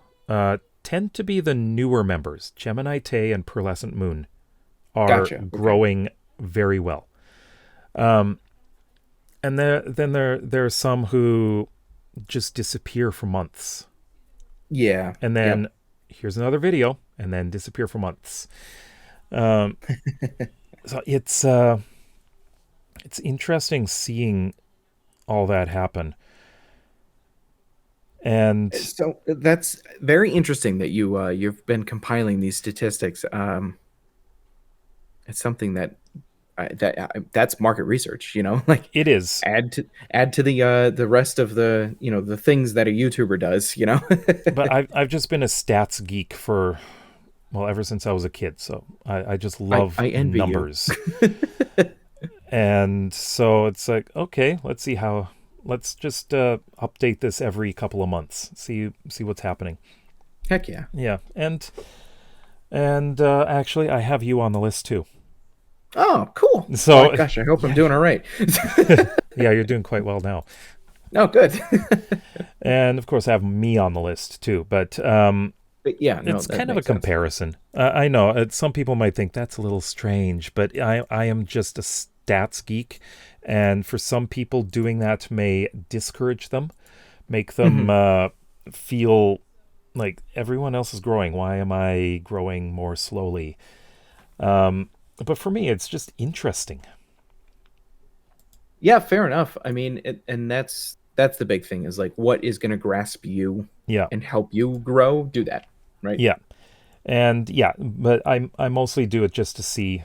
tend to be the newer members. Gemini Tay and Pearlescent Moon are Gotcha. Okay. growing very well. Um, and there are some who just disappear for months, Yeah. and Yep. then here's another video, and then disappear for months. Um, so it's interesting seeing all that happen. And So that's very interesting that you've been compiling these statistics. It's something that's market research, like it is. add to the rest of the things that a YouTuber does, But I've just been a stats geek for, well, ever since I was a kid. So I just love I envy you. numbers. And so it's like, okay, let's just update this every couple of months. See what's happening. Heck yeah. Yeah. And actually, I have you on the list too. Oh, cool. So, oh my gosh, I hope I'm doing all right. Yeah, you're doing quite well now. Oh, good. And of course, I have me on the list too. But But yeah, no, it's that kind of a makes sense. comparison. I know some people might think that's a little strange, but I am just a stats geek, and for some people, doing that may discourage them, make them feel like everyone else is growing. Why am I growing more slowly? But for me, it's just interesting. Yeah, fair enough. I mean, and that's the big thing is like what is going to grasp you Yeah, and help you grow, do that, right? yeah, and yeah. But I mostly do it just to see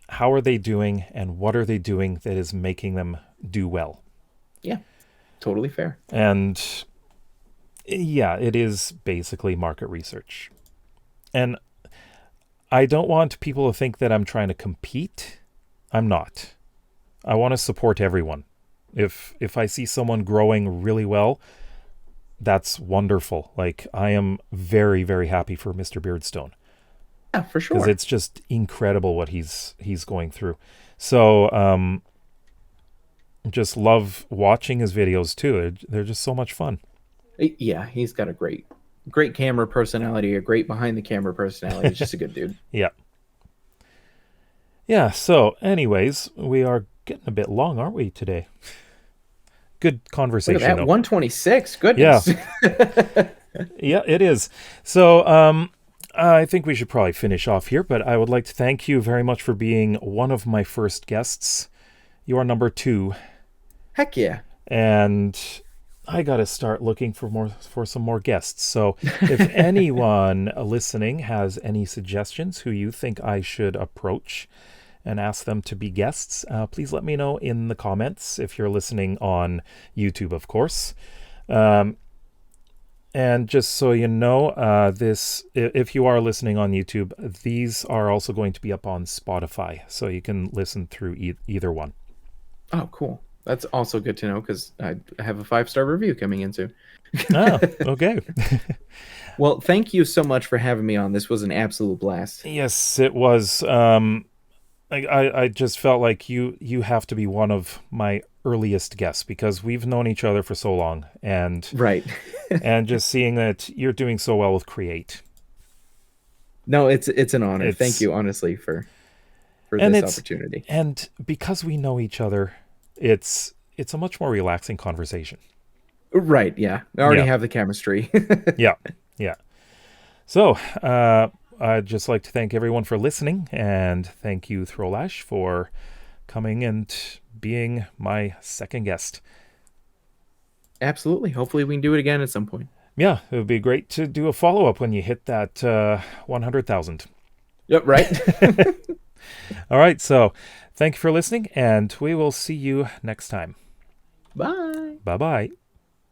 how are they doing and what are they doing that is making them do well. Yeah, totally fair. And yeah, it is basically market research. And I don't want people to think that I'm trying to compete. I'm not. I want to support everyone. If I see someone growing really well, that's wonderful. Like I am very, very happy for Mr. Beardstone Yeah, for because sure. it's just incredible what he's going through. So just love watching his videos too. They're just so much fun. Yeah, he's got a great camera personality, a great behind the camera personality. He's just a good dude. Yeah. Yeah, so anyways, we are getting a bit long, aren't we, today? Good Look at conversation, that, though. 126. Yeah, Goodness. yeah, it is. So, I think we should probably finish off here, but I would like to thank you very much for being one of my first guests. You are number 2, Heck yeah. and I got to start looking for some more guests. So, if anyone listening has any suggestions who you think I should approach and ask them to be guests, please let me know in the comments if you're listening on YouTube, of course. And just so you know, if you are listening on YouTube, these are also going to be up on Spotify, so you can listen through either one. Oh, cool. That's also good to know because I have a 5-star review coming in soon. Ah, okay. Well, thank you so much for having me on. This was an absolute blast. Yes, it was. I just felt like you have to be one of my earliest guests because we've known each other for so long, and Right. and just seeing that you're doing so well with Create. No, it's an honor. It's Thank you, honestly, for and this it's opportunity. and because we know each other, it's a much more relaxing conversation. Right, yeah. I already Yeah. have the chemistry. Yeah, yeah. So, I'd just like to thank everyone for listening, and thank you, Throlash, for coming and being my second guest. Absolutely. Hopefully we can do it again at some point. Yeah, it would be great to do a follow-up when you hit that 100,000. Yep, right. All right, so thank you for listening, and we will see you next time. Bye. Bye-bye.